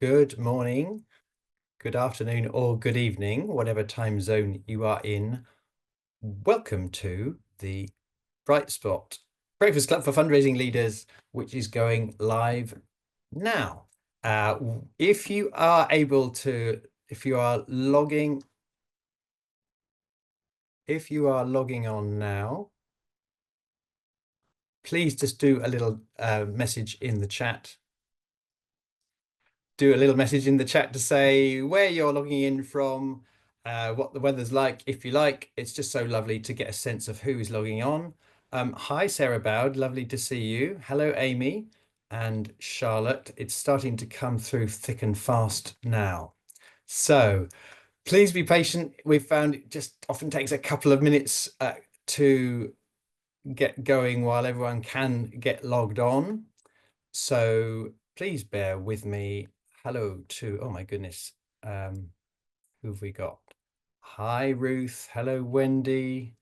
Good morning, good afternoon, or good evening, whatever time zone you are in. Welcome to the Bright Spot Breakfast Club for Fundraising Leaders, which is going live now. If you are able to, if you are logging on now, please just do a little message in the chat. Do a little message in the chat to say where you're logging in from, what the weather's like, if you like. It's just so lovely to get a sense of who is logging on. Hi, Sarah Bowd, lovely to see you. Hello, Amy and Charlotte. It's starting to come through thick and fast now. So please be patient. We've found it just often takes a couple of minutes to get going while everyone can get logged on. So please bear with me. Hello to, oh my goodness, who have we got? Hi, Ruth. Hello, Wendy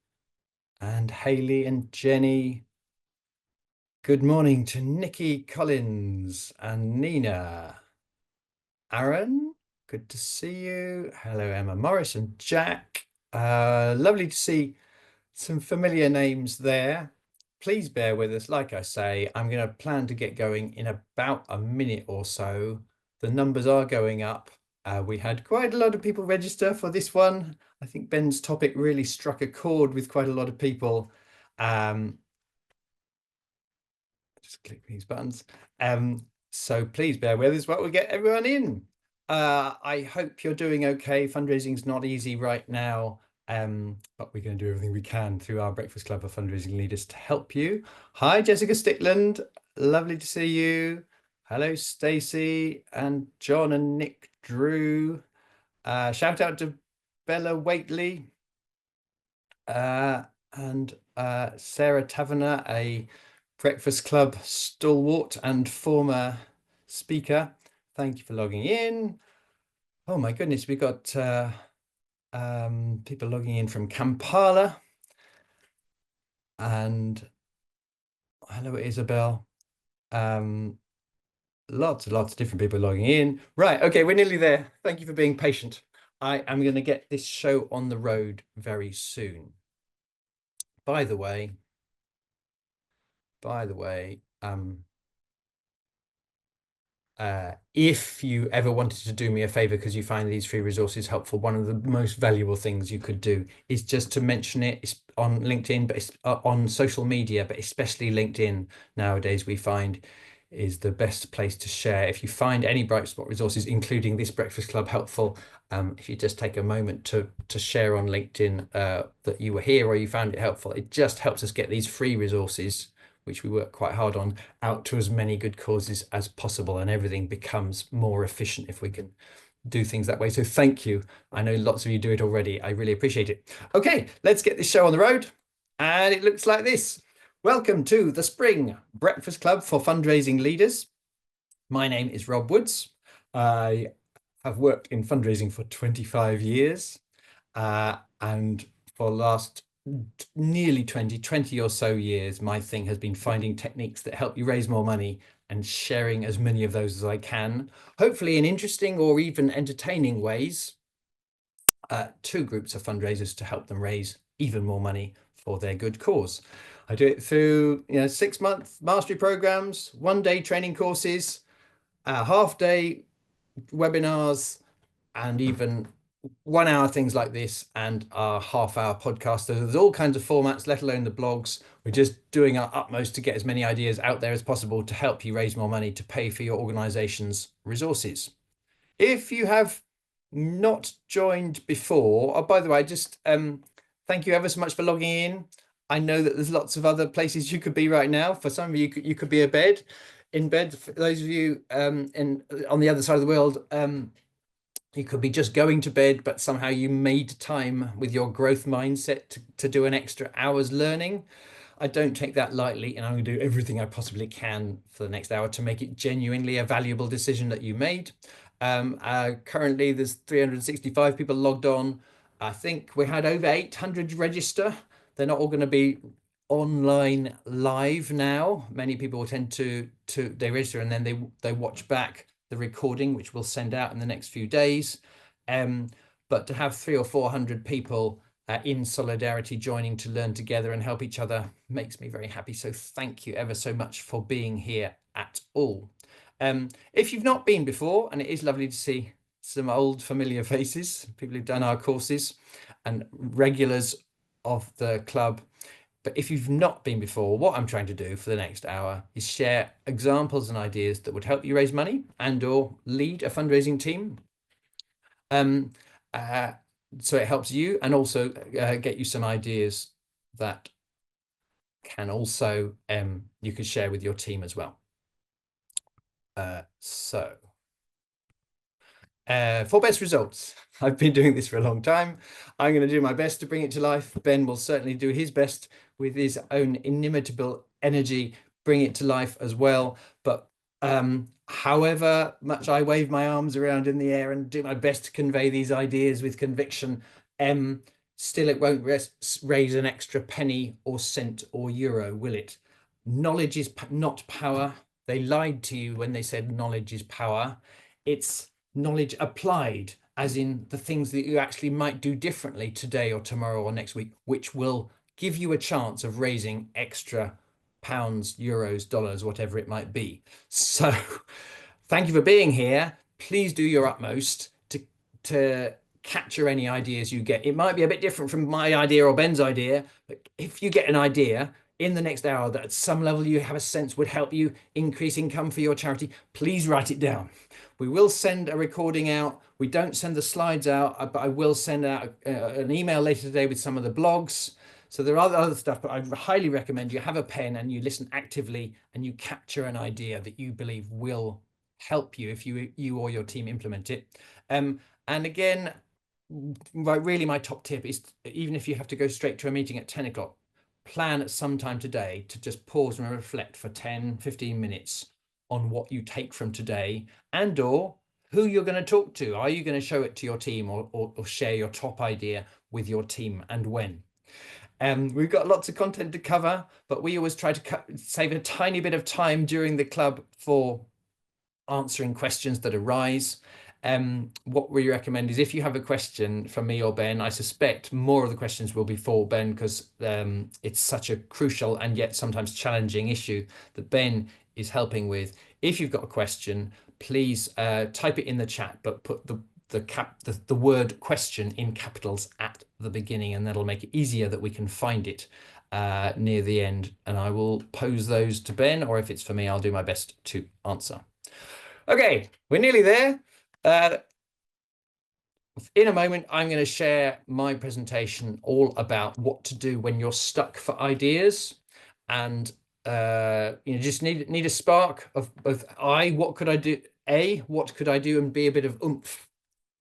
and Haley and Jenny. Good morning to Nikki Collins and Nina. Aaron, good to see you. Hello, Emma Morris and Jack. Lovely to see some familiar names there. Please bear with us. Like I say, I'm going to plan to get going in about a minute or so. The numbers are going up. We had quite a lot of people register for this one. I think Ben's topic really struck a chord with quite a lot of people. Just click these buttons. So please bear with us while we get everyone in. I hope you're doing okay. Fundraising's not easy right now. But we're going to do everything we can through our Breakfast Club of Fundraising Leaders to help you. Hi, Jessica Stickland. Lovely to see you. Hello, Stacey and John and Nick Drew. Shout out to Bella Waitley and Sarah Taverner, a Breakfast Club stalwart and former speaker. Thank you for logging in. Oh my goodness, we've got people logging in from Kampala. And hello, Isabel. Lots and lots of different people logging in. Right, okay, we're nearly there. Thank you for being patient. I am going to get this show on the road very soon. By the way, if you ever wanted to do me a favor because you find these free resources helpful, one of the most valuable things you could do is just to mention it on LinkedIn, but it's on social media, but especially LinkedIn nowadays, we find is the best place to share. If you find any Bright Spot resources, including this Breakfast Club, helpful, if you just take a moment to share on LinkedIn that you were here or you found it helpful, it just helps us get these free resources, which we work quite hard on, out to as many good causes as possible, and everything becomes more efficient if we can do things that way. So thank you. I know lots of you do it already. I really appreciate it. Okay, let's get this show on the road. And it looks like this. Welcome to the Spring Breakfast Club for Fundraising Leaders. My name is Rob Woods. I have worked in fundraising for 25 years. And for the last nearly 20 or so years, my thing has been finding techniques that help you raise more money and sharing as many of those as I can, hopefully in interesting or even entertaining ways, to groups of fundraisers to help them raise even more money for their good cause. I do it through 6-month mastery programs, 1-day training courses, half-day webinars, and even 1-hour things like this, and our half-hour podcast. So there's all kinds of formats, let alone the blogs. We're just doing our utmost to get as many ideas out there as possible to help you raise more money to pay for your organization's resources. If you have not joined before, oh, by the way, just thank you ever so much for logging in. I know that there's lots of other places you could be right now. For some of you, you could be in bed. For those of you on the other side of the world, you could be just going to bed, but somehow you made time with your growth mindset to do an extra hour's learning. I don't take that lightly, and I'm going to do everything I possibly can for the next hour to make it genuinely a valuable decision that you made. Currently, there's 365 people logged on. I think we had over 800 register. They're not all going to be online live now. Many people tend to they register and then they watch back the recording, which we'll send out in the next few days. But to have 300 or 400 people in solidarity joining to learn together and help each other makes me very happy. So thank you ever so much for being here at all. If you've not been before, and it is lovely to see some old familiar faces, people who've done our courses and regulars of the club. But if you've not been before, what I'm trying to do for the next hour is share examples and ideas that would help you raise money and or lead a fundraising team. So it helps you and also get you some ideas that can also you could share with your team as well. For best results, I've been doing this for a long time. I'm going to do my best to bring it to life. Ben will certainly do his best with his own inimitable energy, bring it to life as well. But however much I wave my arms around in the air and do my best to convey these ideas with conviction, still it won't raise an extra penny or cent or euro, will it? Knowledge is not power. They lied to you when they said knowledge is power. It's knowledge applied, as in the things that you actually might do differently today or tomorrow or next week, which will give you a chance of raising extra pounds, euros, dollars, whatever it might be. So thank you for being here. Please do your utmost to capture any ideas you get. It might be a bit different from my idea or Ben's idea, but if you get an idea in the next hour that at some level you have a sense would help you increase income for your charity, please write it down. We will send a recording out. We don't send the slides out, but I will send out an email later today with some of the blogs. So there are other stuff, but I highly recommend you have a pen and you listen actively and you capture an idea that you believe will help you if you or your team implement it. And again, really my top tip is, even if you have to go straight to a meeting at 10 o'clock, plan at some time today to just pause and reflect for 10, 15 minutes on what you take from today and or who you're going to talk to. Are you going to show it to your team or share your top idea with your team, and when? We've got lots of content to cover, but we always try to save a tiny bit of time during the club for answering questions that arise. What we recommend is, if you have a question for me or Ben, I suspect more of the questions will be for Ben, because it's such a crucial and yet sometimes challenging issue that Ben is helping with. If you've got a question, please type it in the chat, but put the word question in capitals at the beginning, and that'll make it easier that we can find it near the end. And I will pose those to Ben, or if it's for me, I'll do my best to answer. Okay, we're nearly there. In a moment, I'm going to share my presentation all about what to do when you're stuck for ideas, and you just need a spark of both what could I do, what could I do, and be a bit of oomph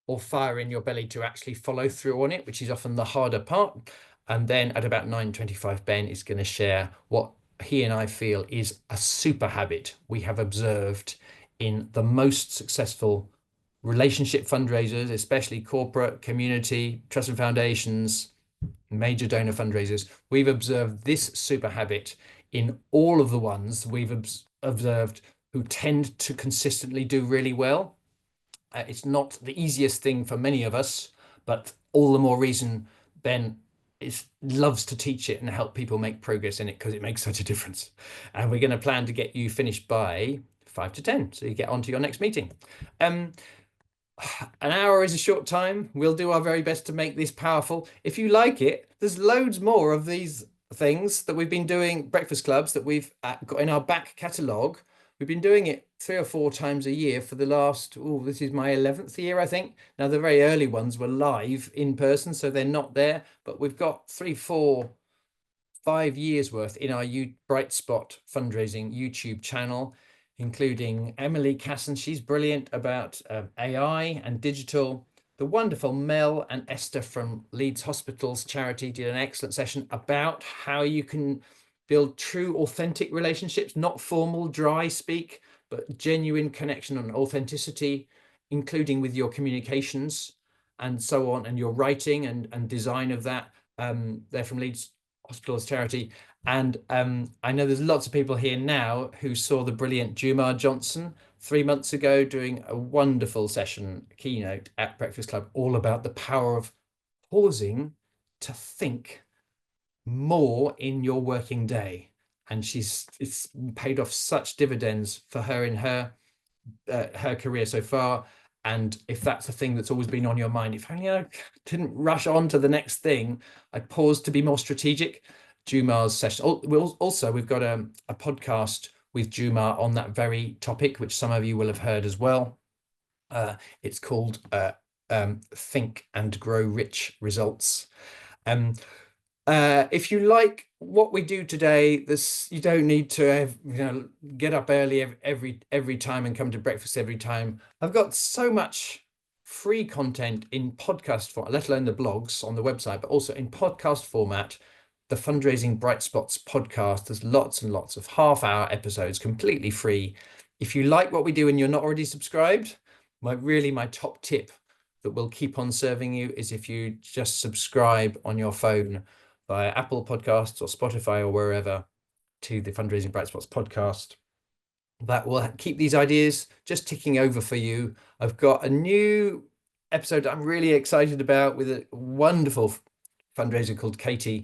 or fire in your belly to actually follow through on it, which is often the harder part. And then at about 9:25, Ben is going to share what he and I feel is a super habit we have observed in the most successful relationship fundraisers, especially corporate, community, trust and foundations, major donor fundraisers. We've observed this super habit in all of the ones we've observed who tend to consistently do really well. It's not the easiest thing for many of us, but all the more reason Ben loves to teach it and help people make progress in it, because it makes such a difference. And we're going to plan to get you finished by 5 to 10, so you get on to your next meeting. An hour is a short time. We'll do our very best to make this powerful. If you like it, there's loads more of these things that we've been doing, breakfast clubs that we've got in our back catalogue. We've been doing it 3 or 4 times a year for the last, this is my 11th year, I think. Now, the very early ones were live in person, so they're not there, but we've got 3, 4, 5 years worth in our Bright Spot fundraising YouTube channel, including Emily Casson. She's brilliant about AI and digital. The wonderful Mel and Esther from Leeds Hospitals charity did an excellent session about how you can build true, authentic relationships, not formal, dry speak, but genuine connection and authenticity, including with your communications and so on, and your writing and design of that. They're from Leeds Hospitals charity. And I know there's lots of people here now who saw the brilliant Jumar Johnson 3 months ago doing a wonderful session keynote at Breakfast Club, all about the power of pausing to think more in your working day. And it's paid off such dividends for her in her career so far. And if that's a thing that's always been on your mind, if only I didn't rush on to the next thing, I paused to be more strategic. Jumar's session. We've got a podcast with Jumar on that very topic, which some of you will have heard as well. It's called Think and Grow Rich Results. If you like what we do today, you don't need to get up early every time and come to breakfast every time. I've got so much free content in podcast format, let alone the blogs on the website, but also in podcast format. The Fundraising Bright Spots podcast, there's lots and lots of half-hour episodes completely free. If you like what we do and you're not already subscribed, my top tip that will keep on serving you is if you just subscribe on your phone via Apple Podcasts or Spotify or wherever to the Fundraising Bright Spots podcast. That will keep these ideas just ticking over for you. I've got a new episode I'm really excited about with a wonderful fundraiser called Katie,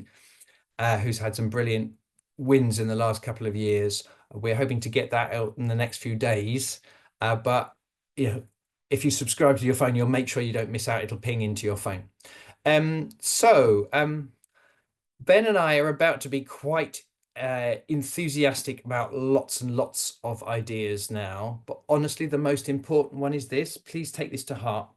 who's had some brilliant wins in the last couple of years. We're hoping to get that out in the next few days. But if you subscribe to your phone, you'll make sure you don't miss out. It'll ping into your phone. Ben and I are about to be quite enthusiastic about lots and lots of ideas now. But honestly, the most important one is this. Please take this to heart.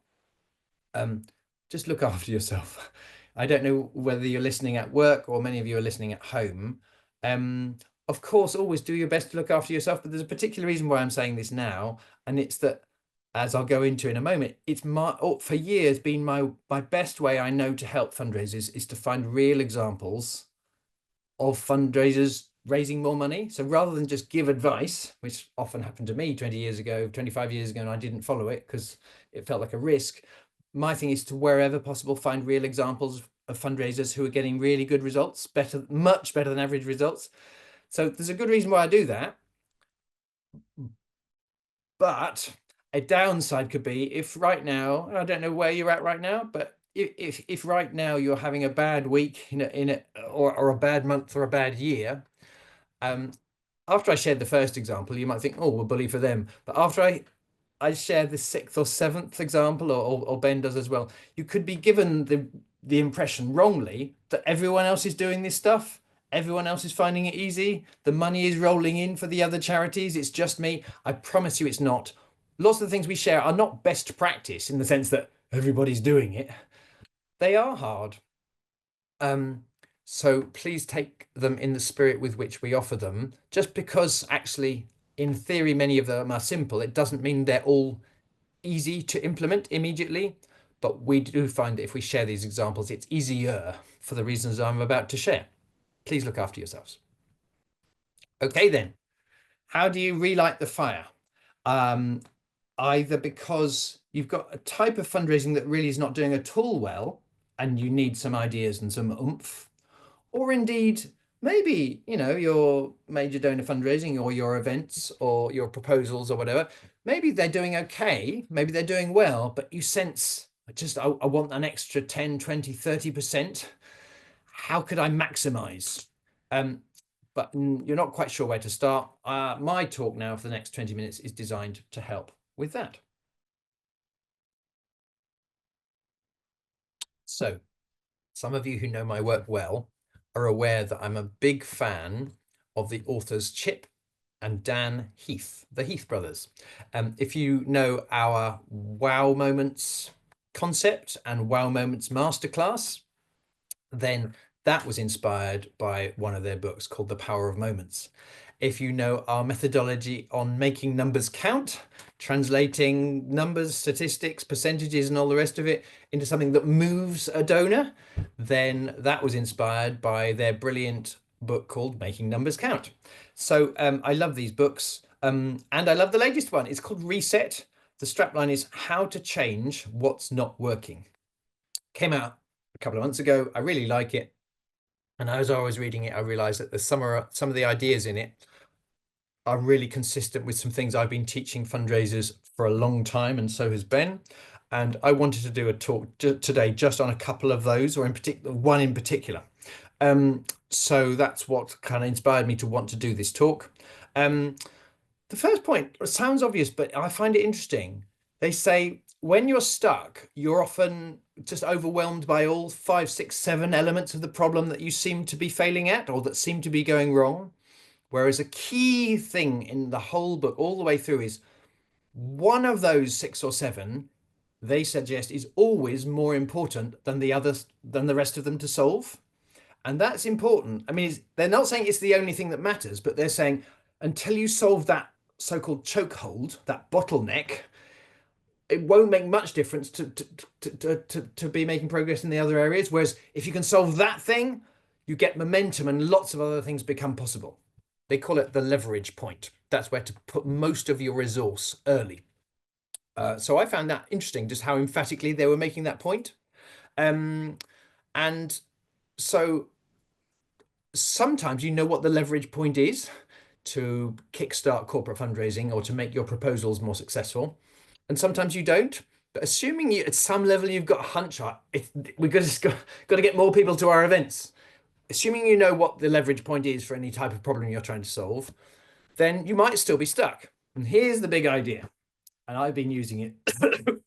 Just look after yourself. I don't know whether you're listening at work or many of you are listening at home. Of course, always do your best to look after yourself, but there's a particular reason why I'm saying this now, and it's that, as I'll go into in a moment, it's for years been my best way I know to help fundraisers is to find real examples of fundraisers raising more money. So rather than just give advice, which often happened to me 20 years ago, 25 years ago, and I didn't follow it because it felt like a risk, my thing is to, wherever possible, find real examples of fundraisers who are getting really good results, much better than average results. So there's a good reason why I do that. But a downside could be if right now, I don't know where you're at right now, but if right now you're having a bad week or a bad month or a bad year, after I shared the first example, you might think, oh, we'll bully for them. But after I share the sixth or seventh example, or Ben does as well, you could be given the impression wrongly that everyone else is doing this stuff. Everyone else is finding it easy. The money is rolling in for the other charities. It's just me. I promise you it's not. Lots of the things we share are not best practice in the sense that everybody's doing it. They are hard. So please take them in the spirit with which we offer them. Just because actually, in theory, many of them are simple, it doesn't mean they're all easy to implement immediately. But we do find that if we share these examples, it's easier for the reasons I'm about to share. Please look after yourselves. Okay, then. How do you relight the fire? Either because you've got a type of fundraising that really is not doing at all well, and you need some ideas and some oomph, or indeed, maybe, your major donor fundraising or your events or your proposals or whatever, maybe they're doing okay, maybe they're doing well, but you sense, I want an extra 10, 20, 30%. How could I maximize? But you're not quite sure where to start. My talk now for the next 20 minutes is designed to help with that. So some of you who know my work well are aware that I'm a big fan of the authors Chip and Dan Heath, the Heath brothers. If you know our Wow Moments concept and Wow Moments masterclass, then that was inspired by one of their books called The Power of Moments. If you know our methodology on making numbers count, translating numbers, statistics, percentages, and all the rest of it into something that moves a donor, then that was inspired by their brilliant book called Making Numbers Count. So I love these books. And I love the latest one. It's called Reset. The strapline is How to Change What's Not Working. Came out a couple of months ago. I really like it. And as I was reading it, I realized that there's some of the ideas in it are really consistent with some things I've been teaching fundraisers for a long time, and so has Ben. And I wanted to do a talk today just on a couple of those, or in particular, one in particular. So that's what kind of inspired me to want to do this talk. Um, the first point sounds obvious, but I find it interesting. They say when you're stuck, you're often just overwhelmed by all five, six, seven elements of the problem that you seem to be failing at or that seem to be going wrong. Whereas a key thing in the whole book, all the way through, is one of those six or seven, they suggest, is always more important than the others, than the rest of them to solve. And that's important. I mean, they're not saying it's the only thing that matters, but they're saying until you solve that so-called chokehold, that bottleneck, it won't make much difference to be making progress in the other areas. Whereas if you can solve that thing, you get momentum and lots of other things become possible. They call it the leverage point. That's where to put most of your resource early. So I found that interesting, just how emphatically they were making that point. And so sometimes you know what the leverage point is to kickstart corporate fundraising or to make your proposals more successful. And sometimes you don't. But assuming you, at some level, you've got a hunch, we've got to get more people to our events. Assuming you know what the leverage point is for any type of problem you're trying to solve, then you might still be stuck. And here's the big idea. And I've been using it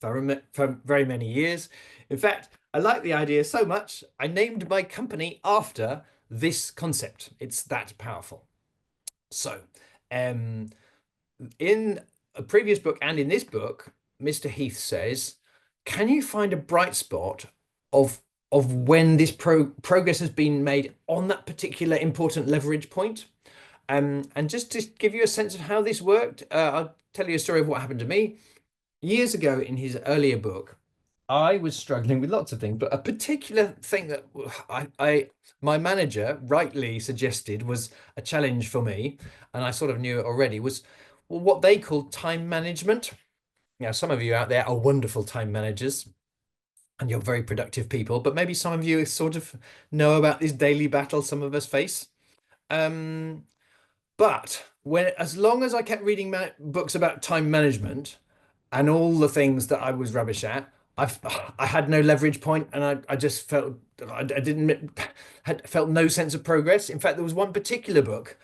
for very many years. In fact, I like the idea so much, I named my company after this concept. It's that powerful. So, in a previous book and in this book, Mr. Heath says, can you find a bright spot of when this progress has been made on that particular important leverage point? And just to give you a sense of how this worked, I'll tell you a story of what happened to me. Years ago in his earlier book, I was struggling with lots of things, but a particular thing that my manager rightly suggested was a challenge for me, and I sort of knew it already, was what they call time management. Now, some of you out there are wonderful time managers and you're very productive people, but maybe some of you sort of know about this daily battle some of us face. But as long as I kept reading books about time management and all the things that I was rubbish at, I had no leverage point, and I just felt I didn't had felt no sense of progress. In fact, there was one particular book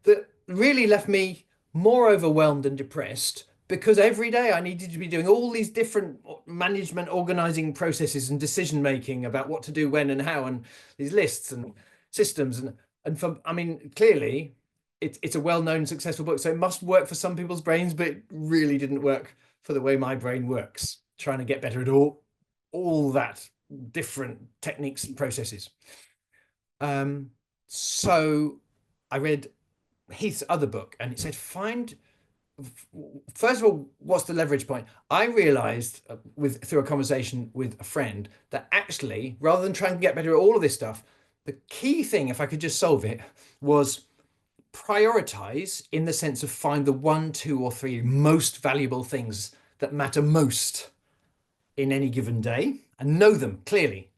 that really left me more overwhelmed and depressed because every day I needed to be doing all these different management organizing processes and decision making about what to do when and how, and these lists and systems and for, I mean, clearly it's a well-known successful book, so it must work for some people's brains, but it really didn't work for the way my brain works, trying to get better at all that different techniques and processes. So I read Heath's other book, and it said, first of all, what's the leverage point? I realized through a conversation with a friend that actually, rather than trying to get better at all of this stuff, the key thing, if I could just solve it, was prioritize in the sense of find the one, two, or three most valuable things that matter most in any given day and know them clearly.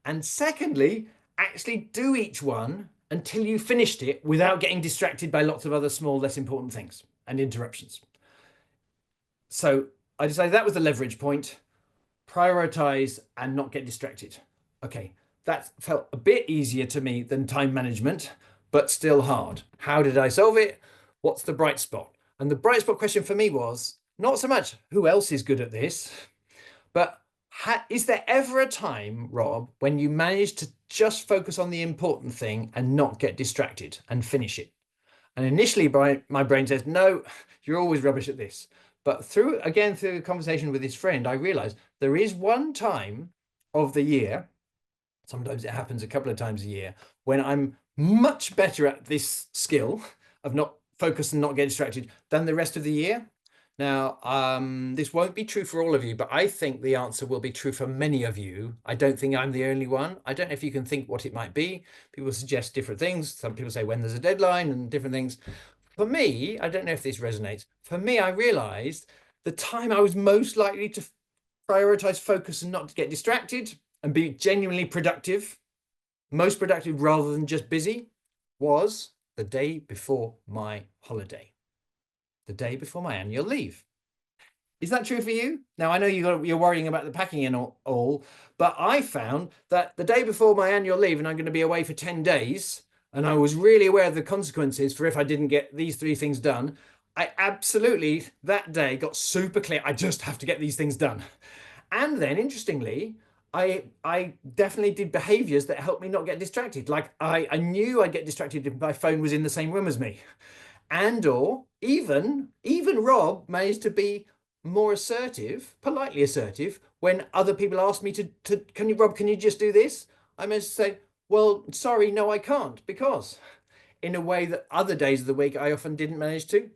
And secondly, actually do each one until you finished it without getting distracted by lots of other small, less important things and interruptions. So I decided that was the leverage point. Prioritize and not get distracted. Okay, that felt a bit easier to me than time management, but still hard. How did I solve it? What's the bright spot? And the bright spot question for me was not so much who else is good at this, but is there ever a time, Rob, when you manage to just focus on the important thing and not get distracted and finish it? And initially, my brain says, no, you're always rubbish at this. But through a conversation with this friend, I realized there is one time of the year, sometimes it happens a couple of times a year, when I'm much better at this skill of not focus and not get distracted than the rest of the year. Now, this won't be true for all of you, but I think the answer will be true for many of you. I don't think I'm the only one. I don't know if you can think what it might be. People suggest different things. Some people say when there's a deadline and different things. For me, I don't know if this resonates. For me, I realized the time I was most likely to prioritize focus and not to get distracted and be genuinely productive, most productive rather than just busy, was the day before my holiday. the day before my annual leave. Is that true for you? Now, I know you're worrying about the packing and all, but I found that the day before my annual leave, and I'm going to be away for 10 days, and I was really aware of the consequences for if I didn't get these three things done, I absolutely that day got super clear. I just have to get these things done. And then, interestingly, I definitely did behaviors that helped me not get distracted. Like I knew I'd get distracted if my phone was in the same room as me. And or even Rob managed to be more assertive, politely assertive, when other people asked me to can you, Rob, can you just do this? I managed to say, well, sorry, no, I can't, because in a way that other days of the week I often didn't manage to.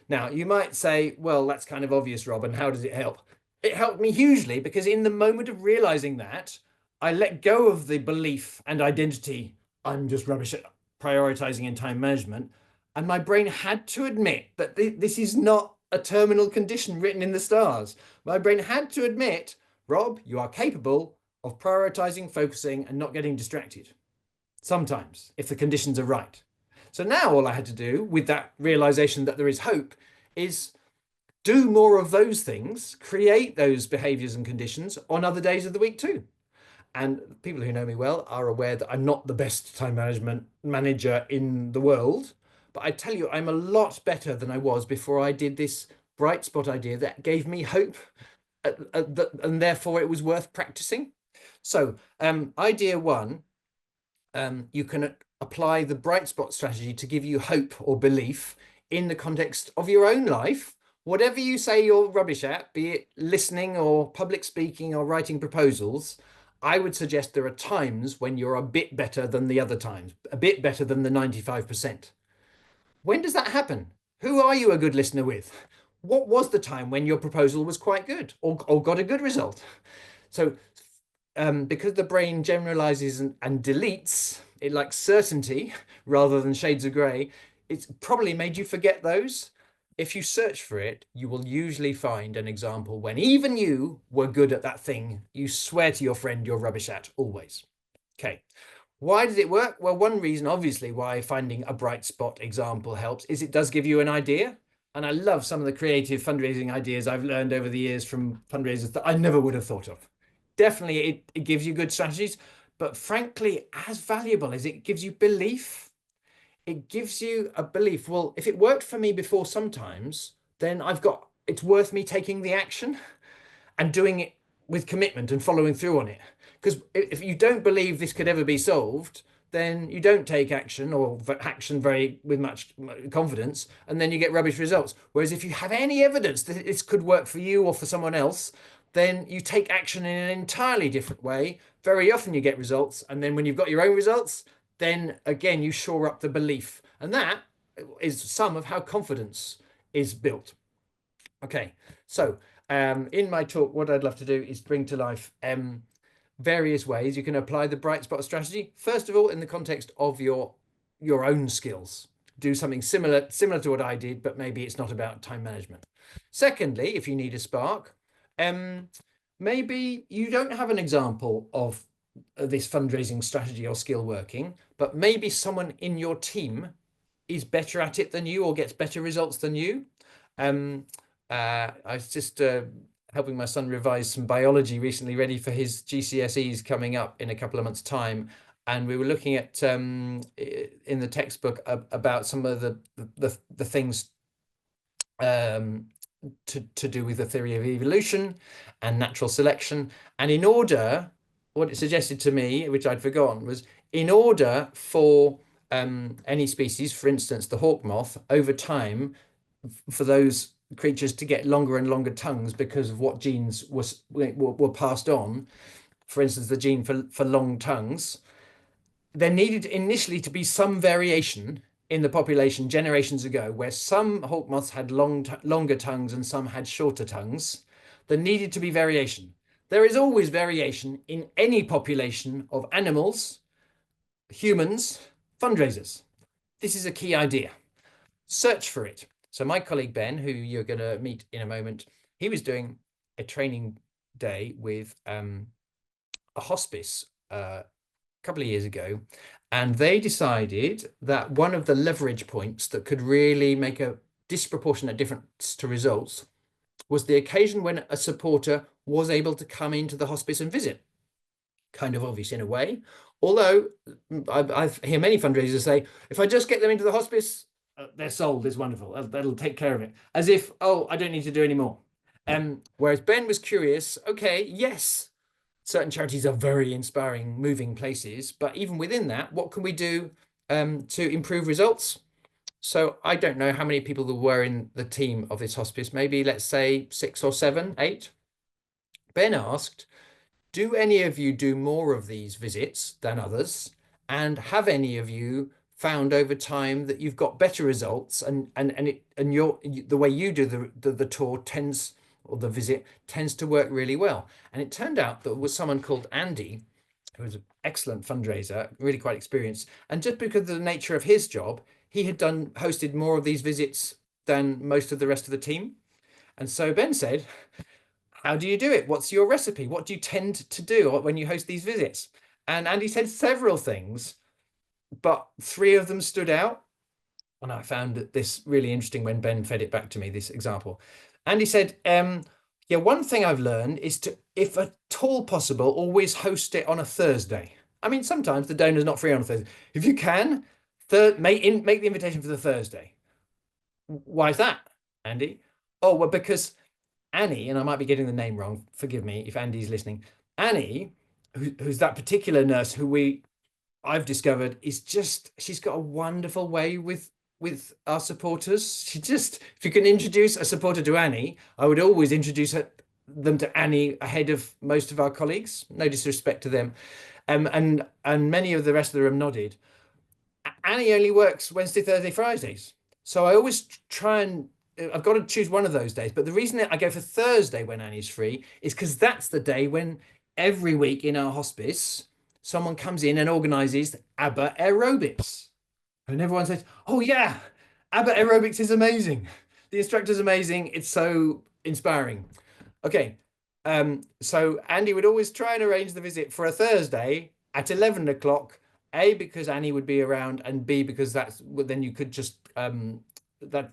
Now, you might say, well, that's kind of obvious, Rob, and how does it help? It helped me hugely because in the moment of realizing that, I let go of the belief and identity I'm just rubbish at prioritizing and time management. And my brain had to admit that this is not a terminal condition written in the stars. My brain had to admit, Rob, you are capable of prioritizing, focusing, and not getting distracted. Sometimes, if the conditions are right. So now all I had to do with that realization that there is hope is do more of those things, create those behaviors and conditions on other days of the week too. And people who know me well are aware that I'm not the best time management manager in the world. But I tell you, I'm a lot better than I was before I did this bright spot idea that gave me hope, and therefore it was worth practicing. So, idea one, you can apply the bright spot strategy to give you hope or belief in the context of your own life. Whatever you say you're rubbish at, be it listening or public speaking or writing proposals, I would suggest there are times when you're a bit better than the other times, a bit better than the 95%. When does that happen? Who are you a good listener with? What was the time when your proposal was quite good or got a good result? So because the brain generalizes and deletes, it likes certainty rather than shades of gray, it's probably made you forget those. If you search for it, you will usually find an example when even you were good at that thing you swear to your friend you're rubbish at, always. Okay. Why does it work? Well, one reason, obviously, why finding a bright spot example helps is it does give you an idea. And I love some of the creative fundraising ideas I've learned over the years from fundraisers that I never would have thought of. Definitely, it gives you good strategies, but frankly, as valuable as it gives you belief, it gives you a belief. Well, if it worked for me before sometimes, then it's worth me taking the action and doing it with commitment and following through on it. Because if you don't believe this could ever be solved, then you don't take action or action very with much confidence, and then you get rubbish results. Whereas if you have any evidence that this could work for you or for someone else, then you take action in an entirely different way. Very often you get results, and then when you've got your own results, then again you shore up the belief, and that is some of how confidence is built. Okay, so in my talk, what I'd love to do is bring to life various ways you can apply the bright spot strategy. First of all, in the context of your own skills, do something similar to what I did, but maybe it's not about time management. Secondly, if you need a spark, maybe you don't have an example of this fundraising strategy or skill working, but maybe someone in your team is better at it than you or gets better results than you. I was just helping my son revise some biology recently, ready for his GCSEs coming up in a couple of months' time. And we were looking at in the textbook about some of the things to do with the theory of evolution and natural selection. And in order, what it suggested to me, which I'd forgotten, was in order for any species, for instance, the hawk moth, over time, for those creatures to get longer and longer tongues because of what genes were passed on, for instance, the gene for long tongues, there needed initially to be some variation in the population generations ago, where some hawk moths had longer tongues and some had shorter tongues. There needed to be variation. There is always variation in any population of animals, humans, fundraisers. This is a key idea. Search for it. So my colleague Ben, who you're going to meet in a moment, he was doing a training day with a hospice couple of years ago, and they decided that one of the leverage points that could really make a disproportionate difference to results was the occasion when a supporter was able to come into the hospice and visit. Kind of obvious in a way. Although I hear many fundraisers say, if I just get them into the hospice, they're sold. It's wonderful. That'll take care of it. As if, oh, I don't need to do any more. Whereas Ben was curious, okay, yes, certain charities are very inspiring, moving places, but even within that, what can we do to improve results? So I don't know how many people there were in the team of this hospice, maybe let's say 6 or 7, 8. Ben asked, do any of you do more of these visits than others? And have any of you found over time that you've got better results and the way you do the tour tends, or the visit tends to work really well? And it turned out that there was someone called Andy, who was an excellent fundraiser, really quite experienced. And just because of the nature of his job, he had hosted more of these visits than most of the rest of the team. And so Ben said, how do you do it? What's your recipe? What do you tend to do when you host these visits? And Andy said several things, but 3 of them stood out. And I found this really interesting when Ben fed it back to me, this example. Andy said, yeah, one thing I've learned is to, if at all possible, always host it on a Thursday. I mean, sometimes the donor's not free on a Thursday. If you can, make the invitation for the Thursday. Why is that, Andy? Oh, well, because Annie, and I might be getting the name wrong, forgive me if Andy's listening. Annie, who's that particular nurse who I've discovered is just, she's got a wonderful way with our supporters. If you can introduce a supporter to Annie, I would always introduce them to Annie ahead of most of our colleagues. No disrespect to them. And many of the rest of the room nodded. Annie only works Wednesday, Thursday, Fridays. So I always try and I've got to choose one of those days. But the reason I go for Thursday when Annie's free is because that's the day when every week in our hospice, someone comes in and organizes ABBA aerobics. And everyone says, oh, yeah, ABBA aerobics is amazing. The instructor's amazing. It's so inspiring. Okay. So Andy would always try and arrange the visit for a Thursday at 11 o'clock, A, because Annie would be around, and B, because then you could just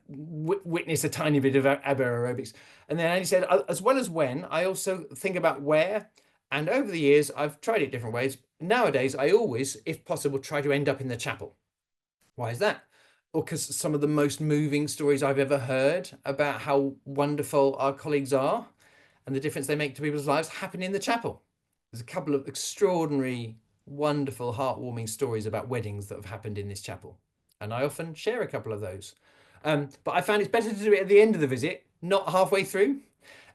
witness a tiny bit of ABBA aerobics. And then Andy said, as well as when, I also think about where. And over the years, I've tried it different ways. Nowadays, I always, if possible, try to end up in the chapel. Why is that? Well, because some of the most moving stories I've ever heard about how wonderful our colleagues are and the difference they make to people's lives happen in the chapel. There's a couple of extraordinary, wonderful, heartwarming stories about weddings that have happened in this chapel. And I often share a couple of those. But I found it's better to do it at the end of the visit, not halfway through.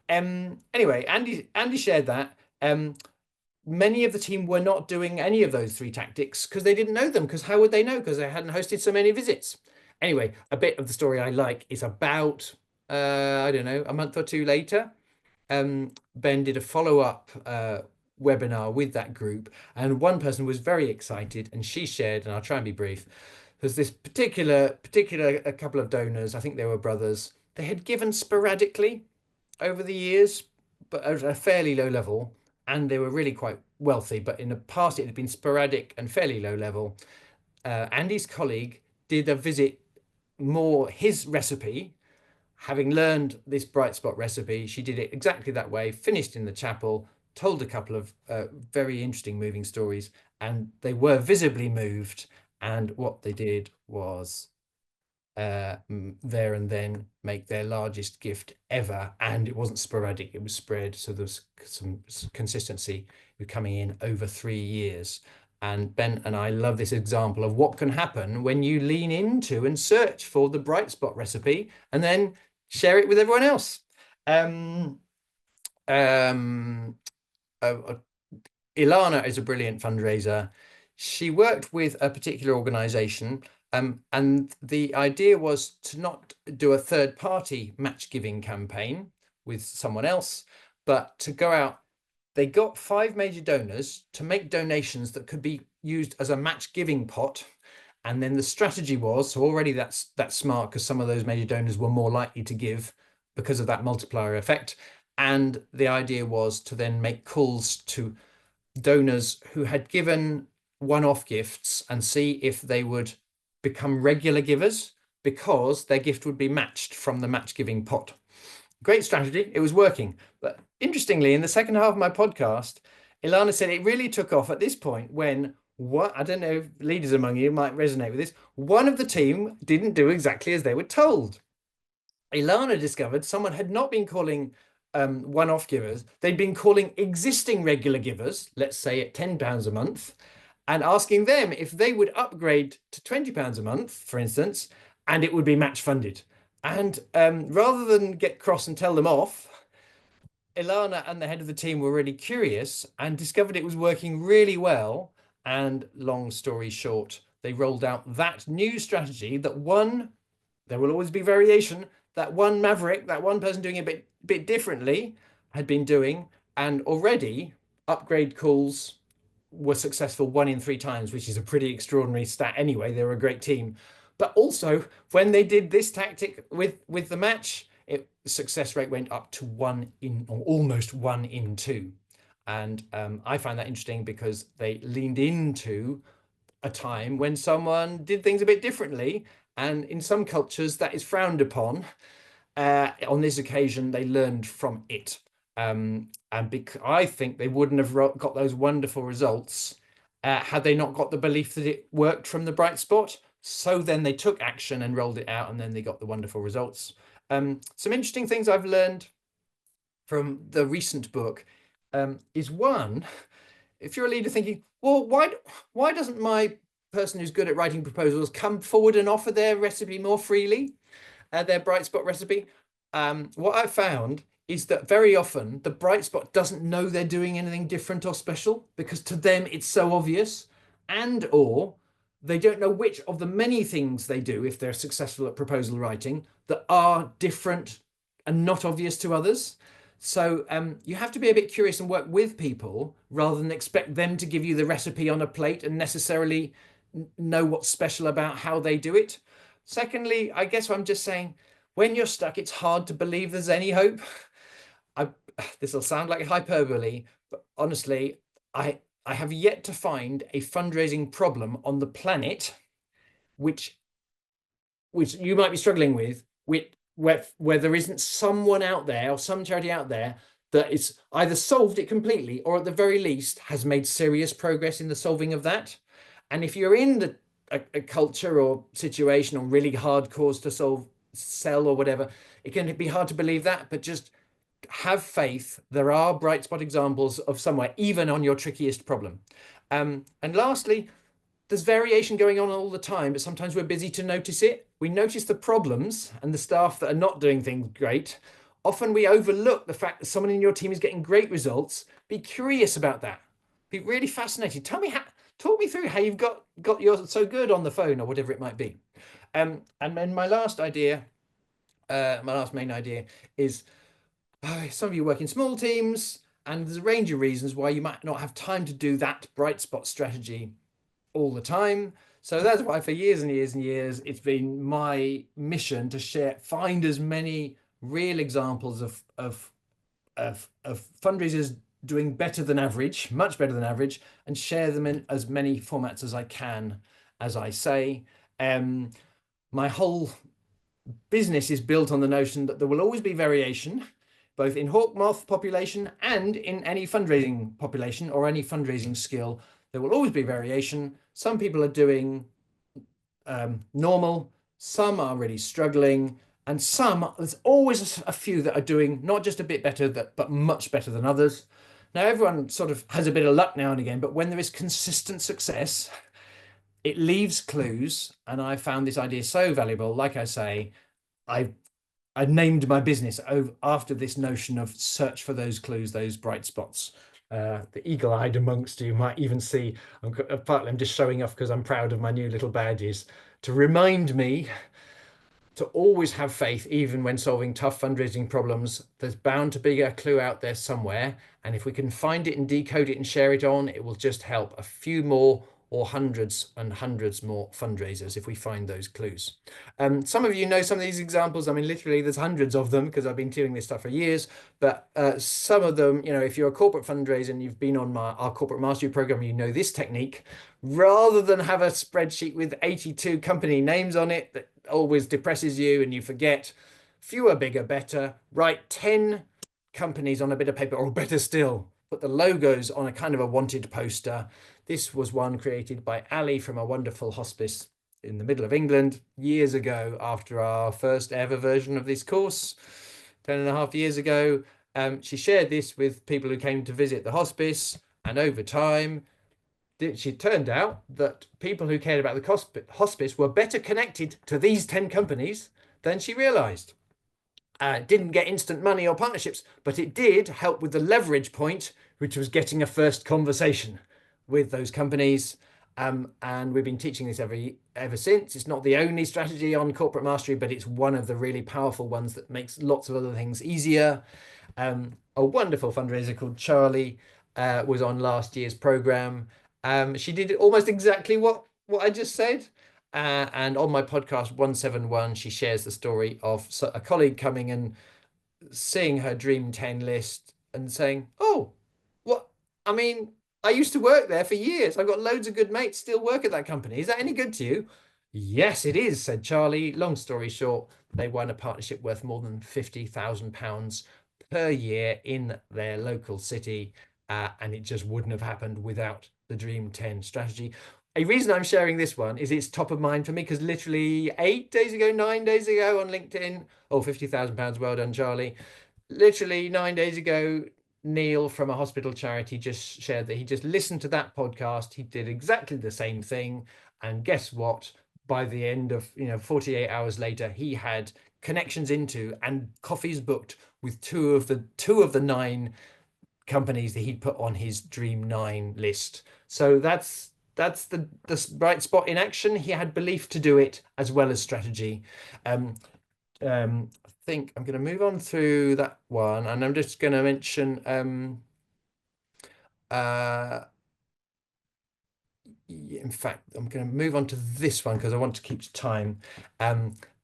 Anyway, Andy shared that. Many of the team were not doing any of those 3 tactics because they didn't know them. Because how would they know? Because they hadn't hosted so many visits. Anyway, a bit of the story I like is about, I don't know, a month or 2 later, Ben did a follow-up webinar with that group, and one person was very excited, and she shared, and I'll try and be brief. There's this particular a couple of donors, I think they were brothers. They had given sporadically over the years, but at a fairly low level, and they were really quite wealthy. But in the past, it had been sporadic and fairly low level. Andy's colleague did a visit more his recipe. Having learned this bright spot recipe, she did it exactly that way, finished in the chapel, told a couple of very interesting, moving stories, and they were visibly moved. And what they did was there and then make their largest gift ever. And it wasn't sporadic, it was spread. So there's some consistency coming in over 3 years. And Ben and I love this example of what can happen when you lean into and search for the bright spot recipe and then share it with everyone else. Ilana is a brilliant fundraiser. She worked with a particular organization, and the idea was to not do a third-party match giving campaign with someone else, but to go out. They got 5 major donors to make donations that could be used as a match giving pot. And then the strategy was, so already that's smart, because some of those major donors were more likely to give because of that multiplier effect. And the idea was to then make calls to donors who had given one-off gifts and see if they would become regular givers. because their gift would be matched from the match giving pot. Great strategy. It was working. But interestingly, in the second half of my podcast, Ilana said it really took off at this point when what I don't know if leaders among you might resonate with this. One of the team didn't do exactly as they were told. Ilana discovered someone had not been calling one-off givers. They'd been calling existing regular givers, let's say at £10 a month, and asking them if they would upgrade to £20 a month, for instance, and it would be match funded. And rather than get cross and tell them off, Ilana and the head of the team were really curious and discovered it was working really well. And long story short, they rolled out that new strategy that one, there will always be variation, that one maverick, that one person doing it a bit differently had been doing, and already upgrade calls were successful 1 in 3 times, which is a pretty extraordinary stat anyway. They were a great team. But also, when they did this tactic with the match, success rate went up to 1 in, or almost 1 in 2. And I find that interesting because they leaned into a time when someone did things a bit differently. And in some cultures, that is frowned upon. On this occasion, they learned from it. And I think they wouldn't have got those wonderful results had they not got the belief that it worked from the bright spot. So then they took action and rolled it out, and then they got the wonderful results. Some interesting things I've learned from the recent book is one, if you're a leader thinking, well, why doesn't my person who's good at writing proposals come forward and offer their recipe more freely, their bright spot recipe? What I found is that very often the bright spot doesn't know they're doing anything different or special because to them it's so obvious, and or they don't know which of the many things they do if they're successful at proposal writing that are different and not obvious to others. So you have to be a bit curious and work with people rather than expect them to give you the recipe on a plate and necessarily know what's special about how they do it. Secondly, I guess I'm just saying, when you're stuck, it's hard to believe there's any hope. This will sound like hyperbole, but honestly, I have yet to find a fundraising problem on the planet which you might be struggling with, where there isn't someone out there or some charity out there that is either solved it completely or at the very least has made serious progress in the solving of that. And if you're in a culture or situation or really hard cause to sell or whatever, it can be hard to believe that, but just have faith. There are bright spot examples of somewhere, even on your trickiest problem. And lastly, there's variation going on all the time, but sometimes we're busy to notice it. We notice the problems and the staff that are not doing things great. Often we overlook the fact that someone in your team is getting great results. Be curious about that. Be really fascinated. Talk me through how you've got yours so good on the phone or whatever it might be. And then my last main idea is some of you work in small teams, and there's a range of reasons why you might not have time to do that bright spot strategy all the time. So that's why for years and years and years, it's been my mission to find as many real examples of fundraisers doing better than average, much better than average, and share them in as many formats as I can, as I say. My whole business is built on the notion that there will always be variation, both in hawk moth population and in any fundraising population or any fundraising skill. There will always be variation. Some people are doing normal, some are really struggling, and there's always a few that are doing not just a bit better, but much better than others. Now, everyone sort of has a bit of luck now and again, but when there is consistent success, it leaves clues. And I found this idea so valuable. Like I say, I named my business after this notion of search for those clues, those bright spots. The eagle-eyed amongst you might even see, partly I'm just showing off because I'm proud of my new little badges, to remind me to always have faith, even when solving tough fundraising problems. There's bound to be a clue out there somewhere. And if we can find it and decode it and share it on, it will just help a few more or hundreds and hundreds more fundraisers if we find those clues. Some of you know some of these examples. I mean, literally, there's hundreds of them because I've been doing this stuff for years. But some of them, if you're a corporate fundraiser and you've been on our corporate mastery program, you know this technique. Rather than have a spreadsheet with 82 company names on it that always depresses you and you forget, fewer, bigger, better. Write 10 companies on a bit of paper, or better still, put the logos on a kind of a wanted poster. This was one created by Ali from a wonderful hospice in the middle of England years ago after our first ever version of this course, 10.5 years ago. She shared this with people who came to visit the hospice, and over time, she turned out that people who cared about the hospice were better connected to these 10 companies than she realized. Didn't get instant money or partnerships, but it did help with the leverage point, which was getting a first conversation with those companies. And we've been teaching this ever since. It's not the only strategy on corporate mastery, but it's one of the really powerful ones that makes lots of other things easier. A wonderful fundraiser called Charlie was on last year's program. She did almost exactly what I just said. And on my podcast 171, she shares the story of a colleague coming and seeing her Dream 10 list and saying, "Oh, what? I mean, I used to work there for years. I've got loads of good mates still work at that company. Is that any good to you?" "Yes, it is," said Charlie. Long story short, they won a partnership worth more than £50,000 per year in their local city. And it just wouldn't have happened without the Dream 10 strategy. A reason I'm sharing this one is it's top of mind for me because literally 8 days ago, 9 days ago on LinkedIn, oh, £50,000, well done, Charlie. Literally 9 days ago, Neil from a hospital charity just shared that he just listened to that podcast. He did exactly the same thing. And guess what? By the end of 48 hours later, he had connections into and coffees booked with two of the 9 companies that he'd put on his Dream 9 list. So that's the bright spot in action. He had belief to do it as well as strategy. I think I'm going to move on through that one, and I'm just going to mention in fact, I'm going to move on to this one because I want to keep time.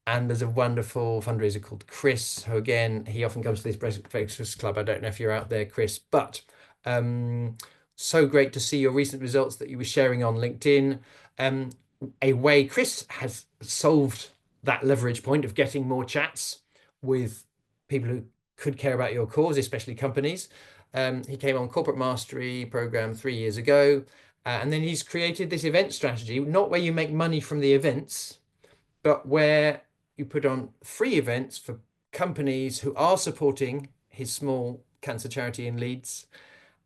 And there's a wonderful fundraiser called Chris, who again, he often comes to this breakfast club. I don't know if you're out there, Chris, but so great to see your recent results that you were sharing on LinkedIn. A way Chris has solved that leverage point of getting more chats with people who could care about your cause, especially companies. He came on Corporate Mastery program 3 years ago. And then he's created this event strategy, not where you make money from the events, but where you put on free events for companies who are supporting his small cancer charity in Leeds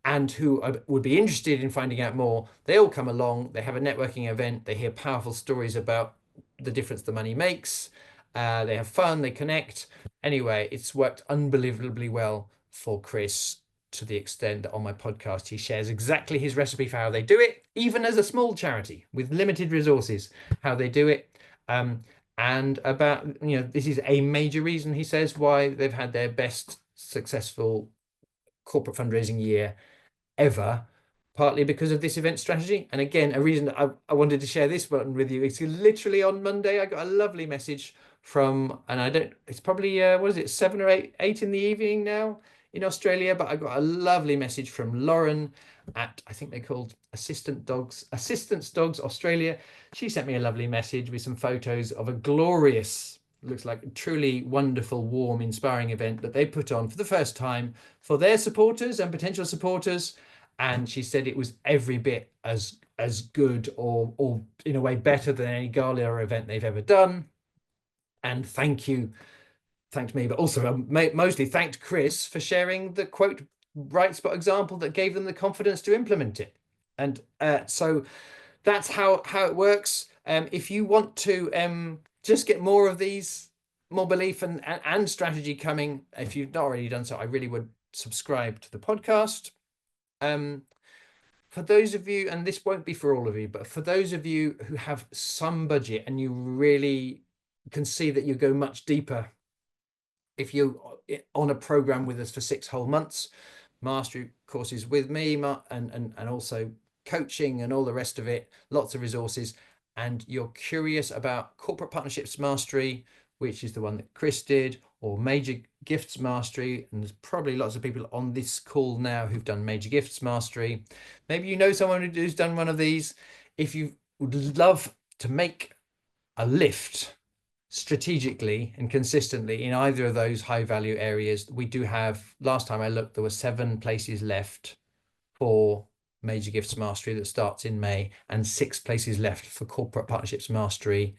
and who would be interested in finding out more. They all come along, they have a networking event, they hear powerful stories about the difference the money makes, they have fun, they connect. Anyway, it's worked unbelievably well for Chris, to the extent that on my podcast, he shares exactly his recipe for how they do it, even as a small charity with limited resources, how they do it. And about, this is a major reason, he says, why they've had their best successful corporate fundraising year ever, partly because of this event strategy. And again, a reason I wanted to share this one with you is literally on Monday, I got a lovely message from, and it's probably, what is it, 7 or 8 in the evening now in Australia, but I got a lovely message from Lauren at, I think they're called Assistance Dogs Australia. She sent me a lovely message with some photos of a glorious, looks like a truly wonderful, warm, inspiring event that they put on for the first time for their supporters and potential supporters. And she said it was every bit as good or in a way better than any gala event they've ever done. And thanked me, but also mostly thanked Chris for sharing the quote bright spot example that gave them the confidence to implement it. And so that's how it works. If you want to just get more of these, more belief and strategy coming, if you've not already done so, I really would subscribe to the podcast. For those of you, and this won't be for all of you, but for those of you who have some budget and you really can see that you go much deeper if you're on a program with us for 6 whole months, mastery courses with me, and also coaching and all the rest of it, lots of resources, and you're curious about corporate partnerships mastery, which is the one that Chris did, or major gifts mastery, and there's probably lots of people on this call now who've done major gifts mastery. Maybe you know someone who's done one of these. If you would love to make a lift strategically and consistently in either of those high value areas, we do have, last time I looked, there were 7 places left for major gifts mastery that starts in May, and 6 places left for corporate partnerships mastery.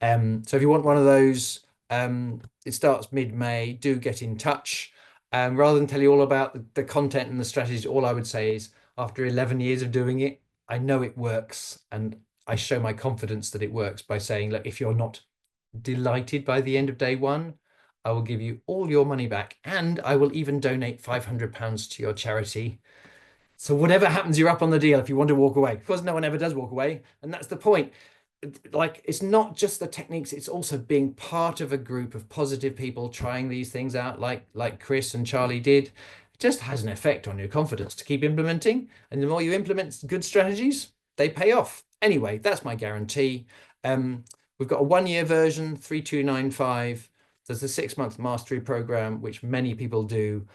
So if you want one of those, it starts mid-May. Do get in touch. Rather than tell you all about the content and the strategies, all I would say is, after 11 years of doing it, I know it works, and I show my confidence that it works by saying, look, if you're not delighted by the end of day one, I will give you all your money back, and I will even donate £500 to your charity. So whatever happens, you're up on the deal if you want to walk away. Of course, no one ever does walk away, and that's the point. Like, it's not just the techniques, it's also being part of a group of positive people trying these things out, like Chris and Charlie did. It just has an effect on your confidence to keep implementing, and the more you implement good strategies, they pay off. Anyway, that's my guarantee. We've got a 1-year version, 3295. There's a 6-month mastery program, which many people do,